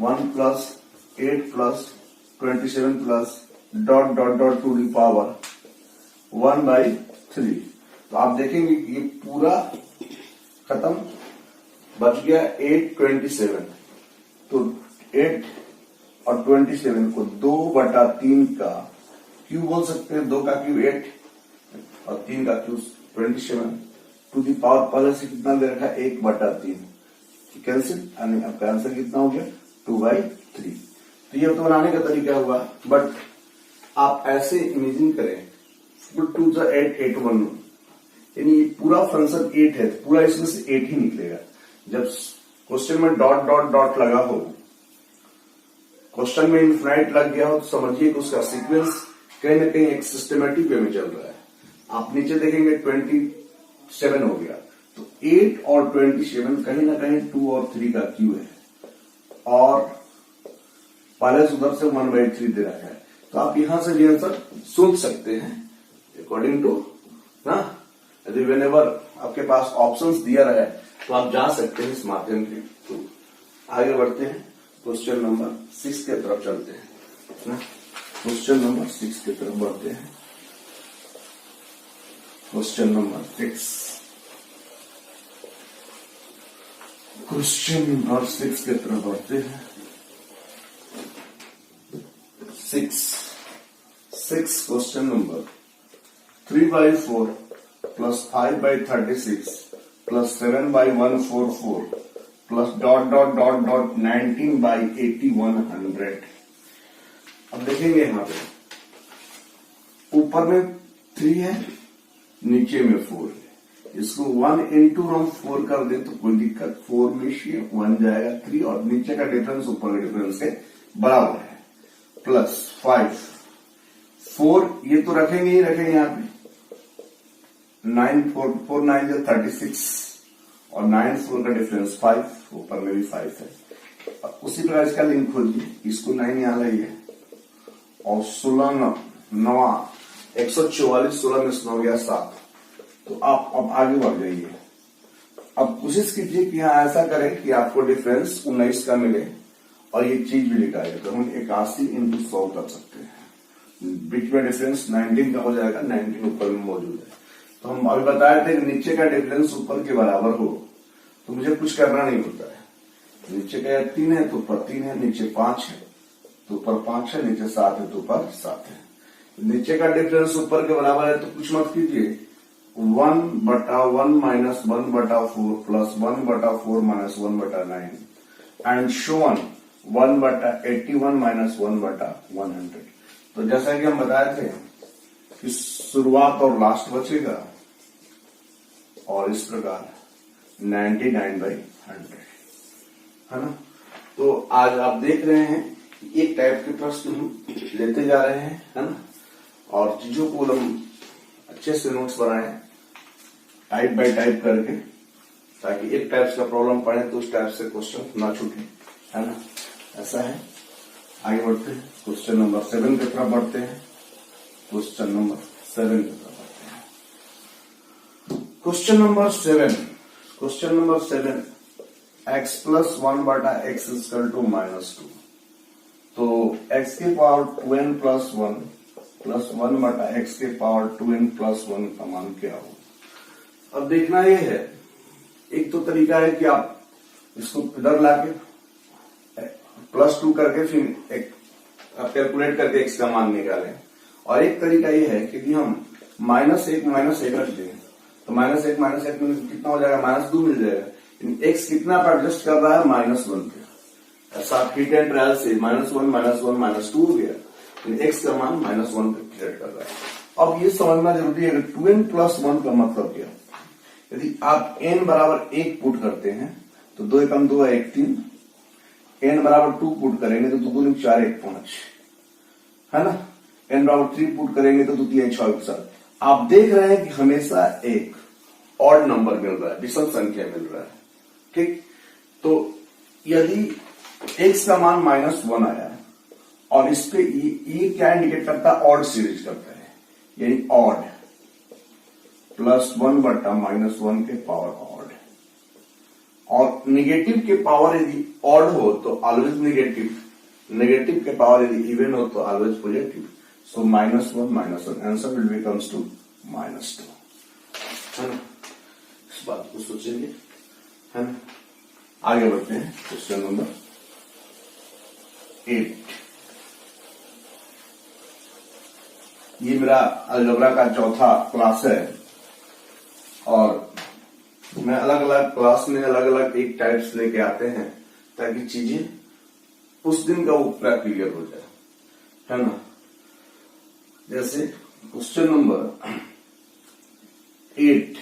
1 plus 8 plus 27 plus dot dot dot to the power 1/3। तो आप देखेंगे कि ये पूरा खत्म, बच गया 8 27। तो 8 और 27 को 2/3 का क्यूब बोल सकते हैं, 2 का क्यूब 8 और 3 का क्यूब 27 टू दी पावर पहले से कितना दे रखा है 1/3 कैंसिल, यानी आपका आंसर कितना हो गया 2/3। तो ये तो बनाने का तरीका हुआ, बट आप ऐसे इमेजिन करें 2 × 8 8 1, यानी पूरा फंक्शन 8 है, पूरा इसमें से 8 ही निकलेगा। जब क्वेश्चन में डॉट डॉट डॉट लगा हो, क्वेश्चन में इनफिनाइट लग गया हो, तो समझिए कि उसका सीक्वेंस कहीं ना कहीं एक सिस्टमेटिक वे में चल रहा है। आप नीचे देखेंगे 27 हो गया, तो 8 और 27 कहीं ना कहीं 2 और 3 का क्यू है, और पहले से उधर से 1/3 दे रखा है। तो आप यहां से भी आंसर सोच सकते हैं अकॉर्डिंग टू ना, यदि व्हेनेवर आपके पास ऑप्शंस दिया रहा है तो आप जा सकते हैं इस माध्यम के थ्रू। आगे बढ़ते हैं, क्वेश्चन नंबर 6 के तरफ चलते हैं ना। क्वेश्चन नंबर 6 की तरफ बढ़ते हैं। क्वेश्चन नंबर 6 की तरफ बढ़ते हैं। 6 question number 3/4 plus 5/36 plus 7/144 plus dot dot dot dot 19/8100। अब देखेंगे यहां पे ऊपर में 3 है, नीचे में 4 है। इसको 1 इंटू हम 4 कर दें तो कोई दिक्कत, 4 में से 1 जाएगा 3 और नीचे का डिफरेंस ऊपर के डिफरेंस के बराबर है, प्लस 5 4 ये तो रखेंगे ही रखेंगे यहाँ पे 9 4 9 36 और 9 4 का डिफरेंस 5, ऊपर में भी 5 है। उसी प्रकार इसका लिंक खोलिए, इसको 9 यहां लाइए और 16 9 144 16 में 9 गया 7। तो आप अब आगे बढ़ जाइए। अब कोशिश कीजिए कि यहाँ ऐसा करें कि आपको डिफरेंस 19 का मिले और ये चीज भी लिखा है, तो हम 81 इंटू 100 कर सकते हैं। बीच में डिफरेंस 19 का हो जाएगा, 19 ऊपर में मौजूद है। तो हम अभी बताए थे कि नीचे का डिफरेंस ऊपर के बराबर हो तो मुझे कुछ करना नहीं होता है। नीचे का 3 है तो ऊपर 3 है, नीचे 5 है तो ऊपर 5 है, नीचे 7 है तो ऊपर 7 है। नीचे का डिफरेंस ऊपर के बराबर है तो कुछ मत कीजिए, 1/1 minus 1/4 plus 1/4 minus 1/9 and show on 1/81 minus 1/100। तो जैसा कि हम बताए थे कि शुरुआत और लास्ट बचेगा और इस प्रकार 99/100, है ना। तो आज आप देख रहे हैं एक टाइप के प्रश्न हम लेते जा रहे हैं, है ना, और चीजों को हम अच्छे से नोट्स बनाएं टाइप बाय टाइप करके, ताकि एक टाइप का प्रॉब्लम पढ़े तो उस टाइप से क्वेश्चन ना छूटे, है ना। ऐसा है। आगे बढ़ते हैं, क्वेश्चन नंबर 7 की तरफ बढ़ते हैं। क्वेश्चन नंबर 7 की तरफ बढ़ते हैं। Question number 7 x plus 1/x equal to -2। तो x के power 2n plus 1 plus 1/x के पावर 2n प्लस 1 का मान क्या हो। अब देखना यह है, एक तो तरीका है कि आप इसको इधर लाके +2 करके फिर एक आप कैलकुलेट करके x का मान निकालें, और एक तरीका यह है कि हम -1 रख दें तो -1 में कितना हो जाएगा, -2 मिल जाएगा। x कितना पर एडजस्ट कर रहा है, -1 पे। ऐसा हिट एंड ट्रायल से -1 -1 -2 हो गया, x का मान -1 पे क्रिएट कर रहा है। अब ये समझना जरूरी है कि 2n+1 का मतलब क्या है। यदि आप n बराबर 1 पुट करते हैं तो 2 एकम 2 है 1 3, n बराबर 2 पुट करेंगे तो 2 दूनी 4 1 5, है ना। n बराबर 3 पुट करेंगे तो 2 3 6 1 7। आप देख रहे हैं कि हमेशा एक ऑड नंबर मिल रहा है, विषम संख्या मिल रहा है, ठीक। तो यदि x का मान -1 आया और इस पे ये क्या इंडिकेट करता है, ऑड सीरीज करता है, यानी ऑड +1 बटा -1 के पावर ऑड। और निगेटिव के पावर यदि ऑड हो तो ऑलवेज निगेटिव, नेगेटिव के पावर यदि इवन हो तो always positive. So -1 answer will becomes to -2, है ना। इस बात को सोचेंगे, है ना। आगे बढ़ते हैं क्वेश्चन नंबर 8। ये मेरा अलजेब्रा का चौथा क्लास है और मैं अलग अलग क्लास में अलग अलग एक टाइप्स लेके आते हैं ताकि चीजें उस दिन का वो पूरा क्लियर हो जाए, है ना। जैसे क्वेश्चन नंबर 8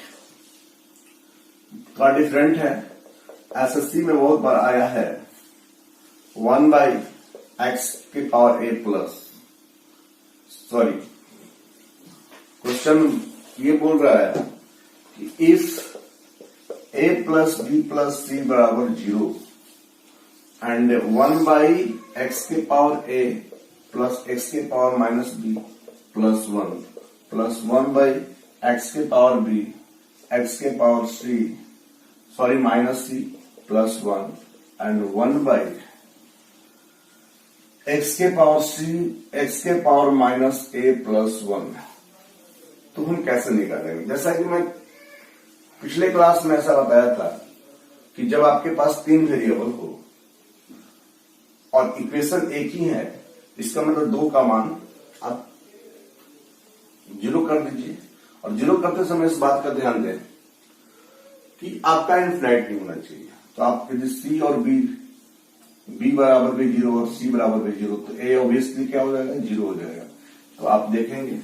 का डिफरेंट है, एसएससी में बहुत बार आया है। 1/x के power a plus, sorry question ये बोल रहा है कि if a plus b plus c बराबर 0 एंड 1/x के पावर a प्लस x के power minus b plus 1 plus 1/x के पावर b x के power c sorry minus c plus 1 and 1/x के पावर c x के power minus a plus 1, तो हम कैसे निकालेंगे। जैसा कि मैं पिछले क्लास में ऐसा बताया था कि जब आपके पास 3 वेरिएबल हो और इक्वेशन एक ही है, इसका मतलब 2 का मान आप 0 कर दीजिए। और 0 करते समय इस बात का ध्यान दें कि आपका इनफिनिट नहीं होना चाहिए। तो आप यदि c और b बराबर भी 0 और c बराबर भी 0, तो a ऑब्वियसली क्या हो जाएगा, 0 हो जाएगा। तो आप देखेंगे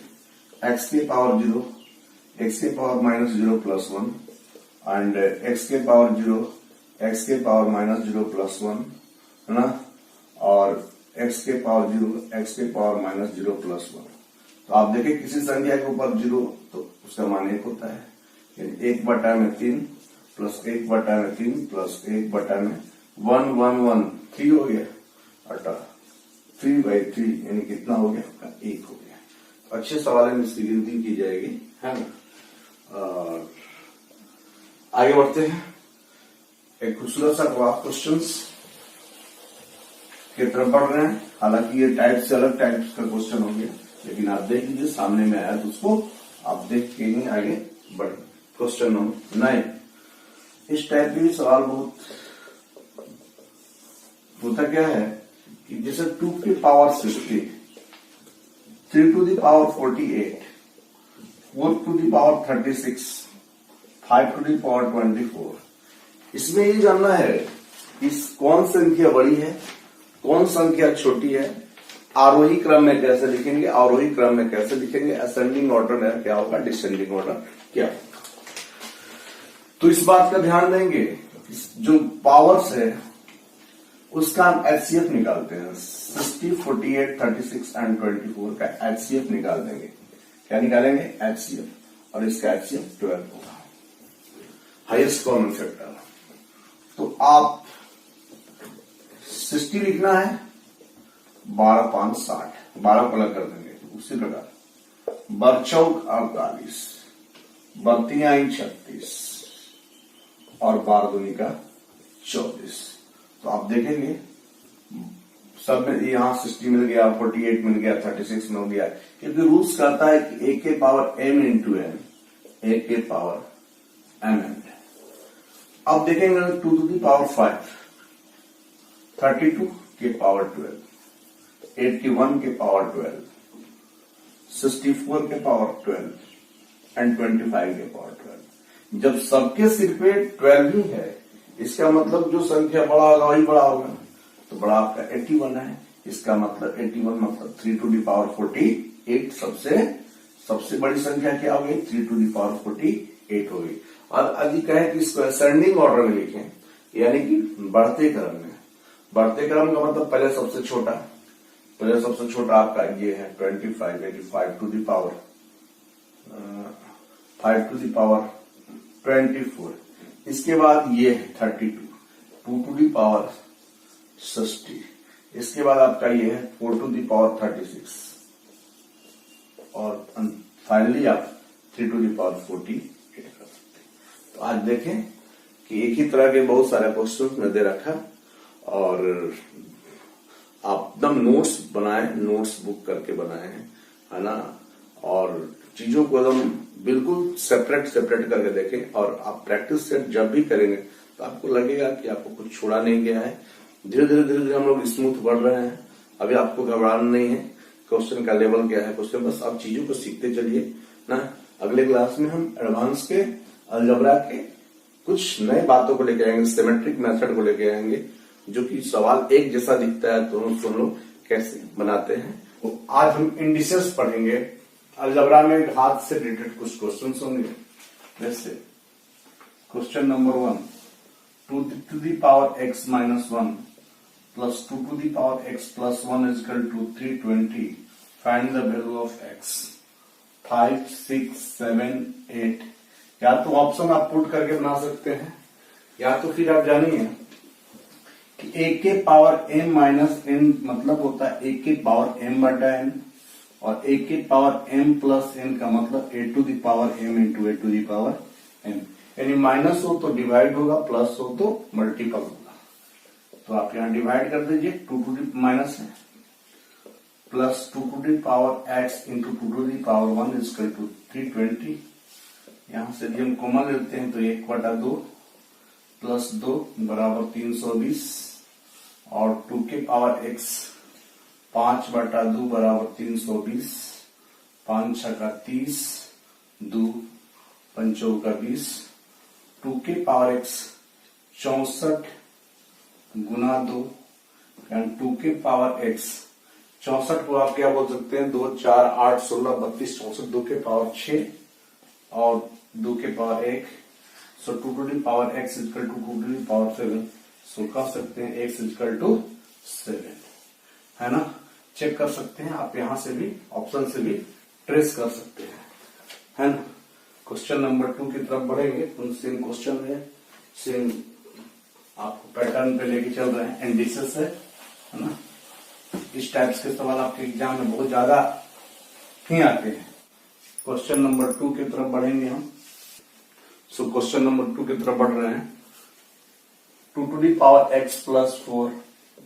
x के पावर 0, x के पावर -0 प्लस 1 एंड x के पावर 0, x के पावर -0 प्लस 1, है ना, और x के पावर 0, x के पावर -0 प्लस 1। तो आप देखें किसी संख्या के ऊपर 0 तो उसका मान 1 होता है, यानी 1/3 प्लस 1/3 प्लस 1/1 1 3 हो गया, अटा 3/3 यानी कितना हो गया, 1 हो गया। तो अच्छे सवाल में इसकी गिनती की जाएगी, है ना। आगे बढ़ते हैं एक खूबसूरत सा क्वेश्चंस की तरफ बढ़ रहे हैं। हालांकि ये टाइप से अलग टाइप का क्वेश्चन हो गया, लेकिन आप देख लीजिए सामने में आया तो उसको आप देख के ही आगे बढ़े। क्वेश्चन नंबर 9, इस टाइप के सवाल बहुत होता क्या है कि जैसे 2 की power 60, 3 to the power 48, 4 to the power 36, 5 to the power 24। इसमें ये जानना है कि कौन संख्या बड़ी है, कौन संख्या छोटी है, आरोही क्रम में कैसे लिखेंगे, आरोही क्रम में कैसे लिखेंगे, असेंडिंग ऑर्डर में क्या होगा, डिसेंडिंग ऑर्डर क्या होगा। तो इस बात का ध्यान देंगे, जो पावर्स है उसका हम एचसीएफ निकालते हैं। 60, 48, 36 एंड 24 का एचसीएफ निकाल देंगे। क्या निकालेंगे, एचसीएफ, और इसका एचसीएफ 12 होगा, हाईएस्ट कॉमन फैक्टर। तो आप 60 लिखना है, 12 5 60, 12 को अलग कर देंगे। उसी प्रकार बरचौक 48, 32 36 और 12 दूनी का 24। तो आप देखेंगे सब में यहाँ 60 मिल गया, 48 मिल गया, 36 मिल गया, क्योंकि रूल्स कहता है कि a के power m into n, a के पावर m एन। अब देखेंगे 2 टू दी पावर 5, 32 के पावर 12, 81 के पावर 12, 64 के पावर 12 एंड 25 के पावर 12। जब सबके सिर पे 12 ही है, इसका मतलब जो संख्या बड़ा होगा वही बड़ा होगा। तो बड़ा आपका 81 है, इसका मतलब 81 मतलब 3 टू दी पावर 48 सबसे सबसे बड़ी संख्या क्या हो गई 3 टू द पावर 48 हो गई। और अधिक है कि इसको असेंडिंग ऑर्डर में लिखें, यानी कि बढ़ते क्रम में। बढ़ते क्रम का मतलब पहले सबसे छोटा आपका ये है 25, यानी 5 टू द पावर 24। इसके बाद ये है 32, 2 टू द पावर 60। इसके बाद आपका ये है 4 टू द पावर 36 और फाइनली आप 3 टू द पावर 48 कर सकते हैं। तो आज देखें कि एक ही तरह के बहुत सारे क्वेश्चन में दे रखा और आप एकदम नोट्स बनाए, नोट्स बुक करके बनाए हैं, है ना। और चीजों को एकदम बिल्कुल सेपरेट करके देखें और आप प्रैक्टिस सेट जब भी करेंगे तो आपको लगेगा कि आपको कुछ छोड़ा नहीं गया है। धीरे धीरे हम लोग स्मूथ बढ़ रहे हैं। अभी आपको घबराना नहीं है, क्वेश्चन का लेवल क्या है, क्वेश्चन बस आप चीजों को सीखते चलिए ना। अगले क्लास में हम एडवांस के अलजबरा के कुछ नए बातों को लेके आएंगे, सिमेट्रिक मेथड को लेके आएंगे, जो कि सवाल एक जैसा दिखता है तो हम लोग कैसे बनाते हैं। तो आज हम इंडिसेस पढ़ेंगे। अलजबरा में हाथ से रिलेटेड कुछ क्वेश्चन होंगे, जैसे question number 1, 2 to the power x minus 1 plus 2 to the power x plus 1 is equal to 320। Find the value of x। 5, 6, 7, 8। या तो ऑप्शन आप पुट करके बना सकते हैं, या तो फिर आप जानिए कि a के पावर m माइनस n मतलब होता है a के पावर m बटा n, और a के पावर m प्लस n का मतलब a to the power m into a to the power m। यानी माइनस हो तो डिवाइड होगा, प्लस हो तो मल्टीपल होगा। तो आप यहां डिवाइड कर दीजिए, 2 टू द माइनस है plus 2 to the power x into 2 to the power 1 is equal to 320। यहां से यदि हम कॉमन लेते हैं तो 1/2 प्लस 2 बराबर 320 और 2 के पावर x 5/2 बराबर 320, 5 छका 30, 2 पंचों का 20, 2 के पावर x 64 गुना 2, 2 के पावर x 64 को आप क्या बोल सकते हैं, 2, 4, 8, 16, 32, 64, 2 के पावर 6 और 2 के power 1। So 2 to the power x equal to 2 to the power 7। So कह सकते हैं x इक्वल टू 7, है ना। चेक कर सकते हैं आप, यहां से भी ऑप्शन से भी ट्रेस कर सकते हैं, है ना। क्वेश्चन नंबर 2 की तरफ बढ़ेंगे तो सेम क्वेश्चन है, सेम आपको पैटर्न पे लेके चल रहे हैं, इंडिसेस है ना। इस टाइप्स के सवाल आपके एग्जाम में बहुत ज्यादा ही आते हैं। क्वेश्चन नंबर 2 की तरफ बढ़ेंगे हम। सो क्वेश्चन नंबर 2 की तरफ बढ़ रहे हैं। 2 to the power x plus 4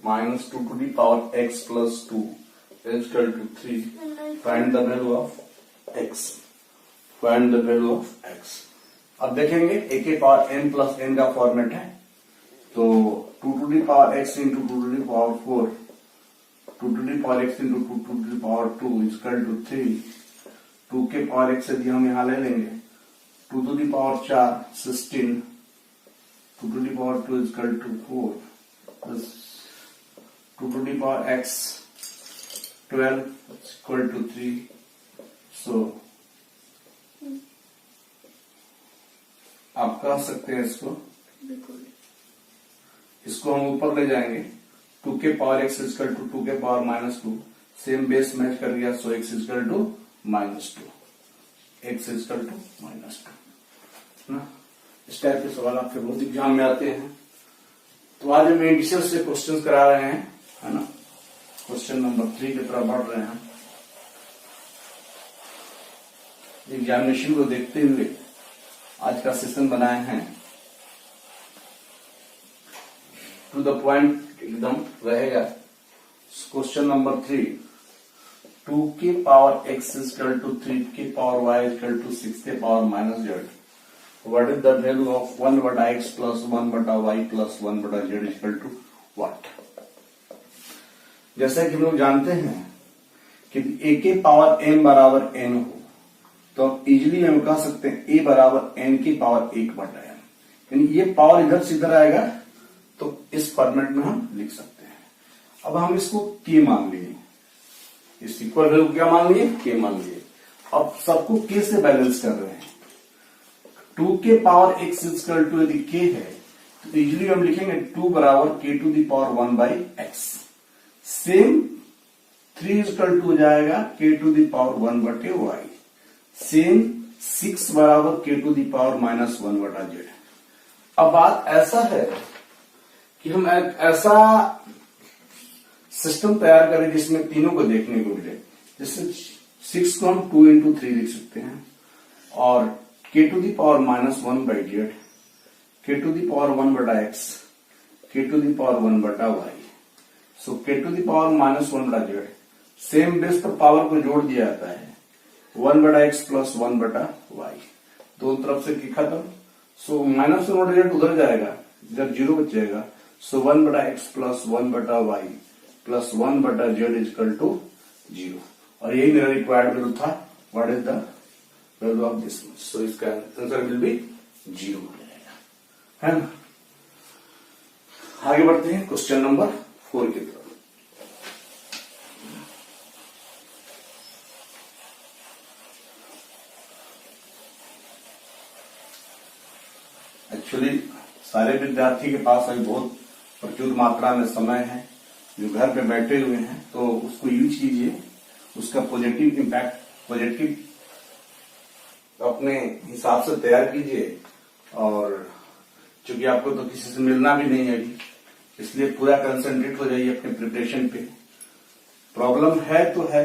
minus 2 to the power x plus 2 is equal to 3। Find the value of x। Find the value of x। अब देखेंगे a के पावर m प्लस n का format है, तो 2 to the power x into 2 to the power 4, 2 to the power x into 2 to the power 2 is equal to 3। 2 के power x यदि हम यहां ले लेंगे 2 to the power 4 16, 2 to the power 2 is equal to 4 plus 2 to the power x 12 equal to 3। So आप कह सकते हैं इसको हम ऊपर ले जाएंगे, 2 के पावर x इक्वल टू 2 के power minus 2, same base match कर गया। So x equal to minus 2, x equal to minus 2 ना। इस टाइप के सवाल आपके बहुत एग्जाम में आते हैं। तो आज हम इंडिसेस से क्वेश्चंस करा रहे हैं, है ना। क्वेश्चन नंबर 3 की तरफ बढ़ रहे हैं। एग्जामिनेशन को देखते हुए आज का सेशन बनाए हैं, टू द पॉइंट एकदम रहेगा। क्वेश्चन नंबर 3, 2 के पावर x इक्वल टू 3 के पावर y इक्वल टू 6 के power minus z। What is the value of 1/x plus 1/y plus 1/z equal to what. जैसा कि हम लोग जानते हैं कि a के पावर m बराबर n हो तो इजिली हम कह सकते हैं a बराबर n की पावर 1/n, यानी ये पावर इधर से इधर आएगा तो इस फॉर्मेट में हम लिख सकते हैं। अब हम इसको k मान लिए, इस इक्वल वैल्यू क्या मान लिए, k मान लिए। अब सबको k से बैलेंस कर रहे हैं। 2k power x is equal to यदि k है तो इजिली हम लिखेंगे 2 बराबर k to the power 1 by x. Same 3 is equal to हो जाएगा k टू दी पावर 1 बटे y। सेम 6 बराबर k to the power minus 1 बटा z। अब बात ऐसा है कि हम एक ऐसा सिस्टम तैयार करें जिसमें तीनों को देखने को मिले। जैसे 6 को हम 2 इंटू 3 लिख सकते हैं और k to the power minus 1 by z, k to the power 1 बटा x, k to the power 1 बटा y. So k to the power minus 1 बटा जेड, सेम बेस पर पावर को जोड़ दिया जाता है 1 बटा एक्स प्लस 1 बटा वाई। दोनों तरफ से की खत्म। सो माइनस 1 बटा जेड उधर जाएगा, इधर 0 बच जाएगा। सो 1 बटा एक्स प्लस 1 बटा वाई प्लस 1 बटा जेड इजकल टू 0। और यही मेरा रिक्वायर्ड वैल्यू था। What is the value of this? So इसका आंसर विल बी 0 हो जाएगा, है ना। आगे बढ़ते हैं क्वेश्चन नंबर 4 की तरफ। एक्चुअली सारे विद्यार्थी के पास अभी बहुत प्रचुर मात्रा में समय है जो घर पे बैठे हुए हैं, तो उसको यूज कीजिए, उसका पॉजिटिव इम्पैक्ट, पॉजिटिव अपने हिसाब से तैयार कीजिए। और चूंकि आपको तो किसी से मिलना भी नहीं है अभी, इसलिए पूरा कंसंट्रेट हो जाइए अपने प्रिपरेशन पे। प्रॉब्लम है तो है,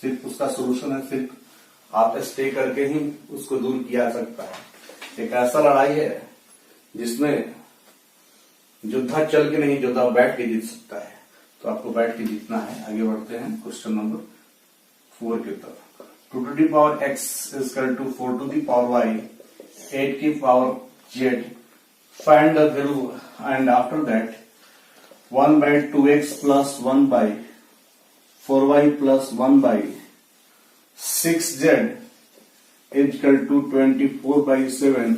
सिर्फ उसका सोल्यूशन है, सिर्फ आप स्टे करके ही उसको दूर किया जा सकता है। एक ऐसा लड़ाई है जिसमें योद्धा चल के नहीं, योद्धा बैठ के जीत सकता है। तो आपको बैठ के जीतना है। आगे बढ़ते हैं क्वेश्चन नंबर 4 की तरफ। 2 to the power x is equal to 4 to the power y, 8 की power z, find the value and after that 1 by 2x plus 1 by 4y plus 1 by 6z is equal to 24 by 7,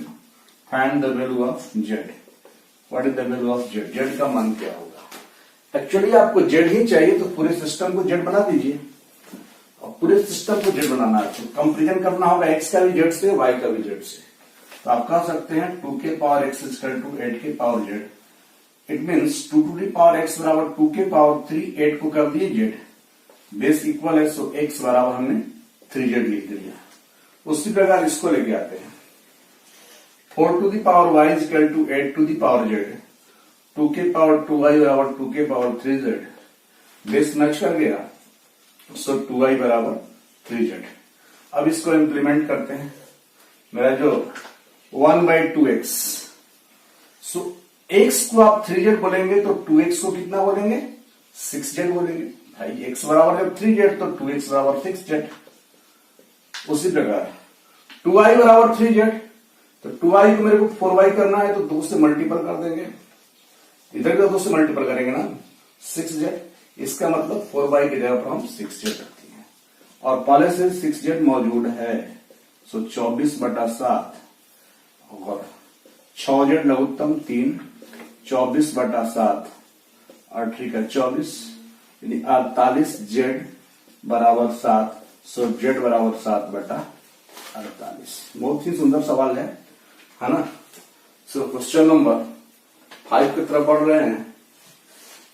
find the value of z। What is the value of z? z का मान क्या होगा? Actually आपको z ही चाहिए तो पूरे system को z बना दीजिए। और पूरे सिस्टम को z बनाना है तो कंपेरिजन करना होगा x का भी z से, y का भी z से। तो आप कह सकते हैं 2 के पावर x इक्वल टू 8 के power z। It means 2 to the power x बराबर 2 के पावर 3, 8 को कर दिए z, बेस इक्वल है, सो x बराबर हमने 3z लिख दिया। उसी प्रकार इसको लेके आते हैं 4 to the power y equal to 8 to the power z, 2 के पावर 2y बराबर 2 के पावर 3z, बेस मैच कर गया, सो 2y बराबर 3z। अब इसको इंप्लीमेंट करते हैं। मेरा जो 1 बाई 2x, सो x को आप 3z बोलेंगे तो 2x को कितना बोलेंगे? 6z बोलेंगे। भाई x बराबर जब 3z तो 2x बराबर 6z। उसी प्रकार 2y बराबर 3z, तो 2y को मेरे को 4y करना है तो 2 से मल्टीपल कर देंगे, इधर का 2 से मल्टीपल करेंगे ना, 6z। इसका मतलब 4y की जगह पर हम 6z रखते हैं और पहले से 6z मौजूद है, सो 24 बटा 7 और 6z लघुत्तम 3, 24 बटा 7 और 3 का 24 यानी 48z बराबर 7, सो z बराबर 7 बटा 48। बहुत ही सुंदर सवाल है ना। सो क्वेश्चन नंबर 5 की तरफ बढ़ रहे हैं,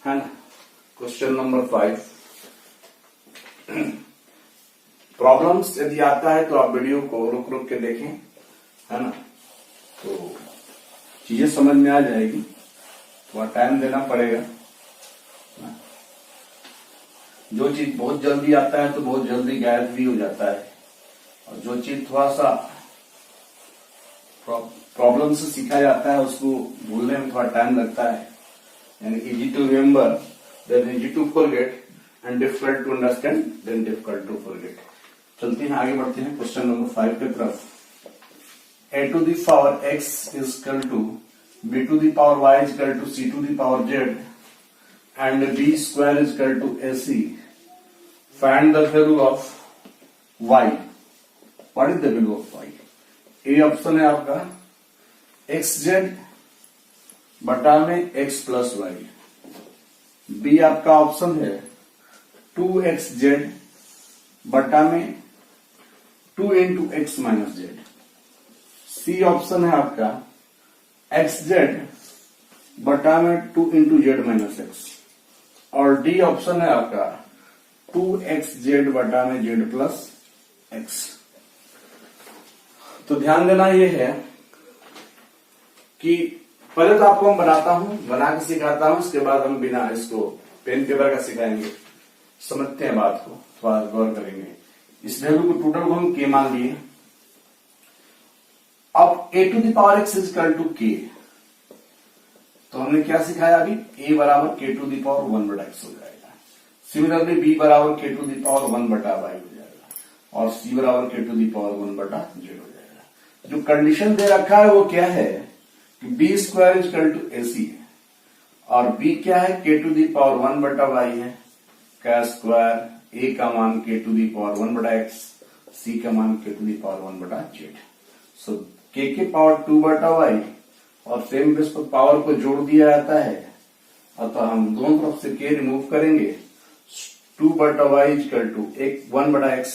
है ना। Question number 5। प्रॉब्लम्स यदि आता है तो आप वीडियो को रुक रुक के देखें, है ना, तो चीजें समझ में आ जाएगी। थोड़ा टाइम देना पड़ेगा। जो चीज बहुत जल्दी आता है तो बहुत जल्दी गायब भी हो जाता है, और जो चीज थोड़ा सा प्रॉब्लम से सीखा जाता है उसको भूलने में थोड़ा टाइम लगता है। यानी easy to remember then easy to forget and difficult to understand then difficult to forget. चलते हैं, आगे बढ़ते हैं क्वेश्चन नंबर 5 की तरफ। a to the power x is equal to b to the power y is equal to c to the power z and b square is equal to ac। Find the value of y। What is the value of y? A option है आपका xz बटा में x plus y. B आपका option है 2xz बटा में 2 into x minus z. C option है आपका एक्स जेड बटा में 2 इंटू जेड माइनस एक्स। और डी ऑप्शन है आपका 2xz बटा में जेड प्लस एक्स। तो ध्यान देना ये है कि पहले तो आपको हम बना के सिखाता हूं, उसके बाद हम बिना इसको पेन पेपर का सिखाएंगे। समझते हैं बात को, थोड़ा गौर करेंगे। इस वैल्यू को टोटल को हम के मान लिए। अब a to the power x is equal to k, तो हमने क्या सिखाया अभी, a बराबर k टू द पावर 1 बटा x हो जाएगा। सिमिलरली b बराबर k टू द पावर 1 बटा y हो जाएगा और c बराबर k टू द पावर 1 बटा z हो जाएगा। जो कंडीशन दे रखा है वो क्या है कि B square is equal to AC है और b क्या है k टू द पावर 1 बटा y है का स्क्वायर, a का मान k टू द पावर 1 बटा x, c का मान k टू द पावर 1 बटा z। सो k के पावर 2 बटा y और सेम बेस पर पावर को जोड़ दिया जाता है, अतः हम दोनों तरफ से k रिमूव करेंगे। 2 बटा y इज इक्वल टू 1 बटा x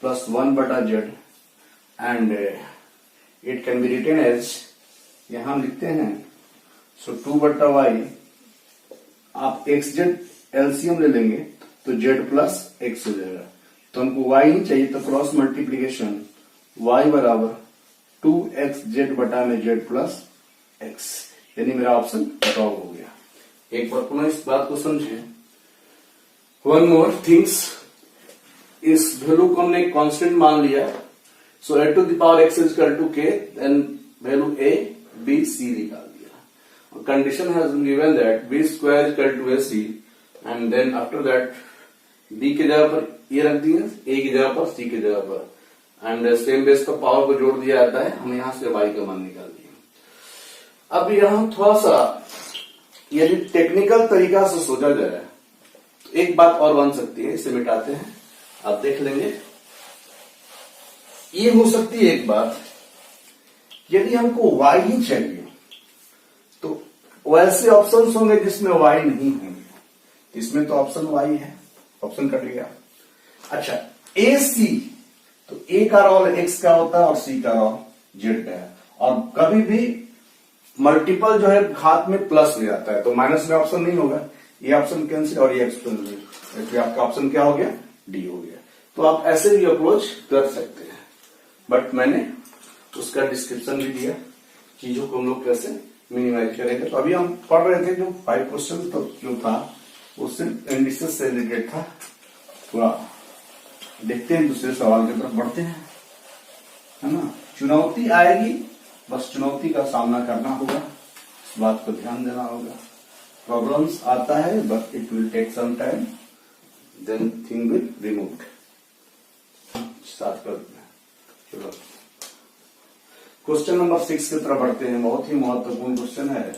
प्लस 1 बटा z and it can be written as, यहां हम लिखते हैं सो 2 बटा y, आप x z एलसीएम ले लेंगे तो z प्लस x हो जाएगा। तो हमको y नहीं चाहिए तो क्रॉस मल्टीप्लीकेशन y बराबर 2xz बटा में z प्लस x, यानी मेरा ऑप्शन रॉन्ग हो गया। एक बार पुनः इस बात को समझे। वन मोर थिंग्स, इस वैल्यू को हमने कांस्टेंट मान लिया। So a to the power x is equal to k, then value a b c निकाल दिया। Condition has been given that b square is equal to ac and then after that b की जगह पर ये रख दिए, a की जगह पर c की जगह पर, एंड सेम बेस पर पावर को जोड़ दिया जाता है। हम यहां से y का मान निकाल दिया। अब यहां थोड़ा सा यदि टेक्निकल तरीका से सोचा जाए तो एक बात और बन सकती है, इसे मिटाते हैं, आप देख लेंगे। ये हो सकती है एक बात, यदि हमको y ही चाहिए तो वैसे ऑप्शंस होंगे जिसमें y नहीं होंगे। इसमें तो ऑप्शन y है, ऑप्शन कट गया। अच्छा, ए सी, तो a का रोल x का होता है और c का रोल z का है, और कभी भी मल्टीपल जो है घात में प्लस ले जाता है, तो माइनस में ऑप्शन नहीं होगा। ये ऑप्शन कैंसिल और ये ऑप्शन, इसलिए आपका ऑप्शन क्या हो गया, डी हो गया। तो आप ऐसे भी अप्रोच कर सकते हैं, बट मैंने उसका डिस्क्रिप्शन भी दिया, चीजों को हम लोग कैसे मिनिमाइज करेंगे। तो अभी हम पढ़ रहे थे जो 5 क्वेश्चन तो जो था उससे इंडिसेस से रिलेटेड था। थोड़ा देखते हैं, दूसरे सवाल की तरफ बढ़ते हैं, है ना। चुनौती आएगी, बस चुनौती का सामना करना होगा, इस बात को ध्यान देना होगा। प्रॉब्लम्स आता है but it will take some time, then thing will removed. Start करते हैं, चलो क्वेश्चन नंबर 6 की तरफ बढ़ते हैं। बहुत ही महत्वपूर्ण क्वेश्चन है।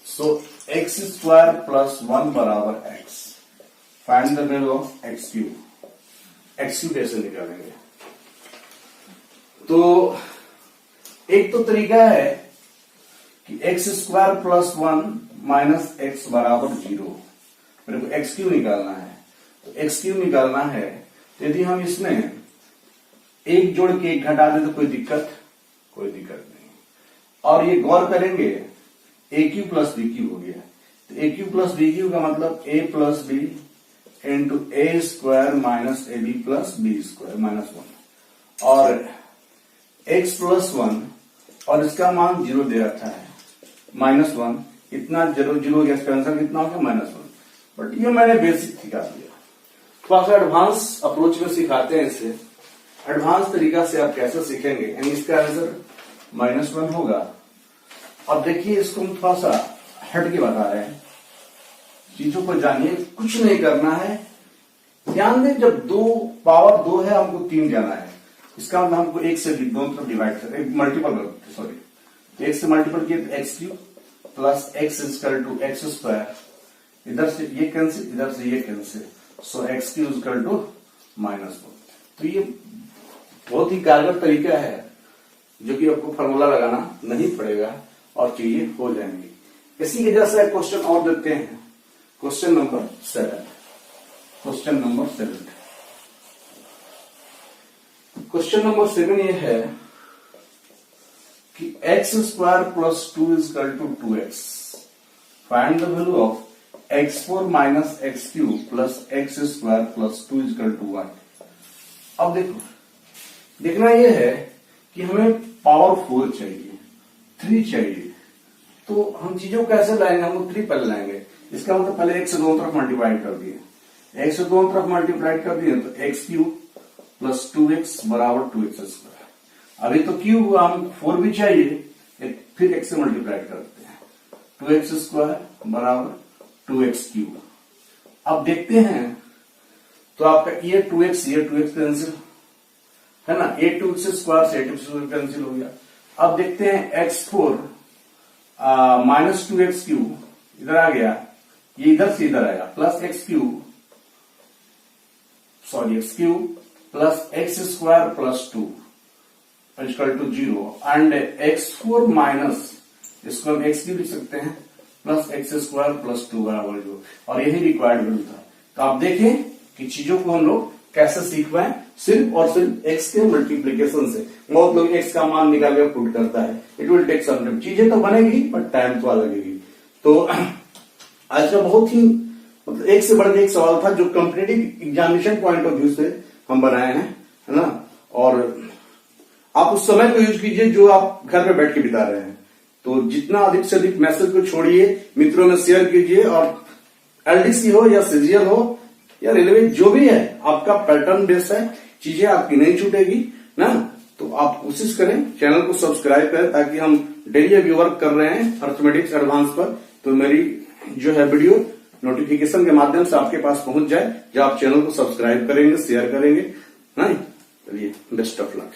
सो एक्स स्क्वायर प्लस 1 बराबर x, find the value of x cube. X cube कैसे निकालेंगे? तो एक तो तरीका है कि x square plus 1 minus x बराबर 0। मेरे को एक्स क्यूब निकालना है, तो एक्स क्यूब निकालना है, तो यदि हम इसमें एक जोड़ के एक घटा दें तो कोई दिक्कत नहीं। और ये गौर करेंगे, A cube plus B cube हो गया, तो A cube plus B cube का मतलब A plus B into A square minus A B plus B square minus 1, और एक्स प्लस 1 और इसका मान 0 दे रखा है -1, इतना 0 हो गया, इसका आंसर कितना हो गया -1। बट ये मैंने बेसिक सिखा दिया, थोड़ा सा एडवांस अप्रोच में सिखाते हैं इसे। एडवांस तरीका से आप कैसे सीखेंगे, यानी इसका आंसर -1 होगा। अब देखिए, इसको हम थोड़ा सा हट के बता रहे हैं, चीजों को जानिए, कुछ नहीं करना है। ध्यान दें, जब 2 पावर 2 है, हमको 3 जाना है, इसका मतलब हमको 1 से दोनों तरफ डिवाइड कर, मल्टीपल करते, सॉरी, तो 1 से मल्टीपल किए तो x cube plus x equal to x square, इधर से ये कैंसिल, इधर से ये cancel, so x cube equal to -1। तो ये बहुत ही कारगर तरीका है, जो कि आपको फॉर्मूला लगाना नहीं पड़ेगा और चीजें हो जाएंगी। इसी की वजह से क्वेश्चन और देखते हैं, question number 7। Question number 7, question number 7 ये है कि x square plus 2 is equal to 2x। Find the value of x4 minus x cube plus x square plus 2 is equal to 1। अब देखो, देखना यह है कि हमें पावर 4 चाहिए, 3 चाहिए, तो हम चीजों को कैसे लाएंगे? हम लोग 3 पहले लाएंगे। इसका मतलब पहले एक से दोनों तरफ मल्टीप्लाइड कर दिए, एक से दोनों तरफ मल्टीप्लाइड कर दिए तो एक्स क्यूब प्लस 2x बराबर 2x स्क्वायर। अभी तो क्यूब हुआ, हम 4 भी चाहिए, फिर x से मल्टीप्लाइड करते हैं, 2x स्क्वायर बराबर 2x क्यूब। अब देखते हैं तो आपका ये 2x कैंसिल है ना, a 2x स्क्वायर से a 2x स्क्वायर कैंसिल हो गया। अब देखते हैं x4 माइनस 2x क्यूब इधर आ गया, ये इधर से इधर आया, plus x cube plus x square plus 2 equal to 0 and x4 minus, इसको हम x क्यूब लिख सकते हैं, प्लस एक्स स्क्वायर प्लस 2 बराबर 0, और यही रिक्वायर्ड वैल्यू था। तो आप देखें कि चीजों को हम लोग कैसे सीख पाए, सिर्फ और सिर्फ x के मल्टीप्लीकेशन से। बहुत लोग x का मान निकाल कर पुट करता है, it will take some time, चीजें तो बनेगी बट टाइम तो लगेगी। तो आज का बहुत ही मतलब एक से बढ़ के एक सवाल था जो competitive examination point of view से हम बनाए हैं, है ना। और आप उस समय को यूज कीजिए जो आप घर पे बैठ के बिता रहे हैं। तो जितना अधिक से अधिक मैसेज को छोड़िए, मित्रों में शेयर कीजिए, और एलडीसी हो या सीजीएल हो या रेलवे, जो भी है आपका पैटर्न बेस है, चीजें आपकी नहीं छूटेगी ना। तो आप कोशिश करें, चैनल को सब्सक्राइब करें, ताकि हम डेली अभी वर्क कर रहे हैं अर्थमेटिक्स एडवांस पर, तो मेरी जो है वीडियो नोटिफिकेशन के माध्यम से आपके पास पहुंच जाए, जब आप चैनल को सब्सक्राइब करेंगे, शेयर करेंगे। नहीं, चलिए, बेस्ट ऑफ लक।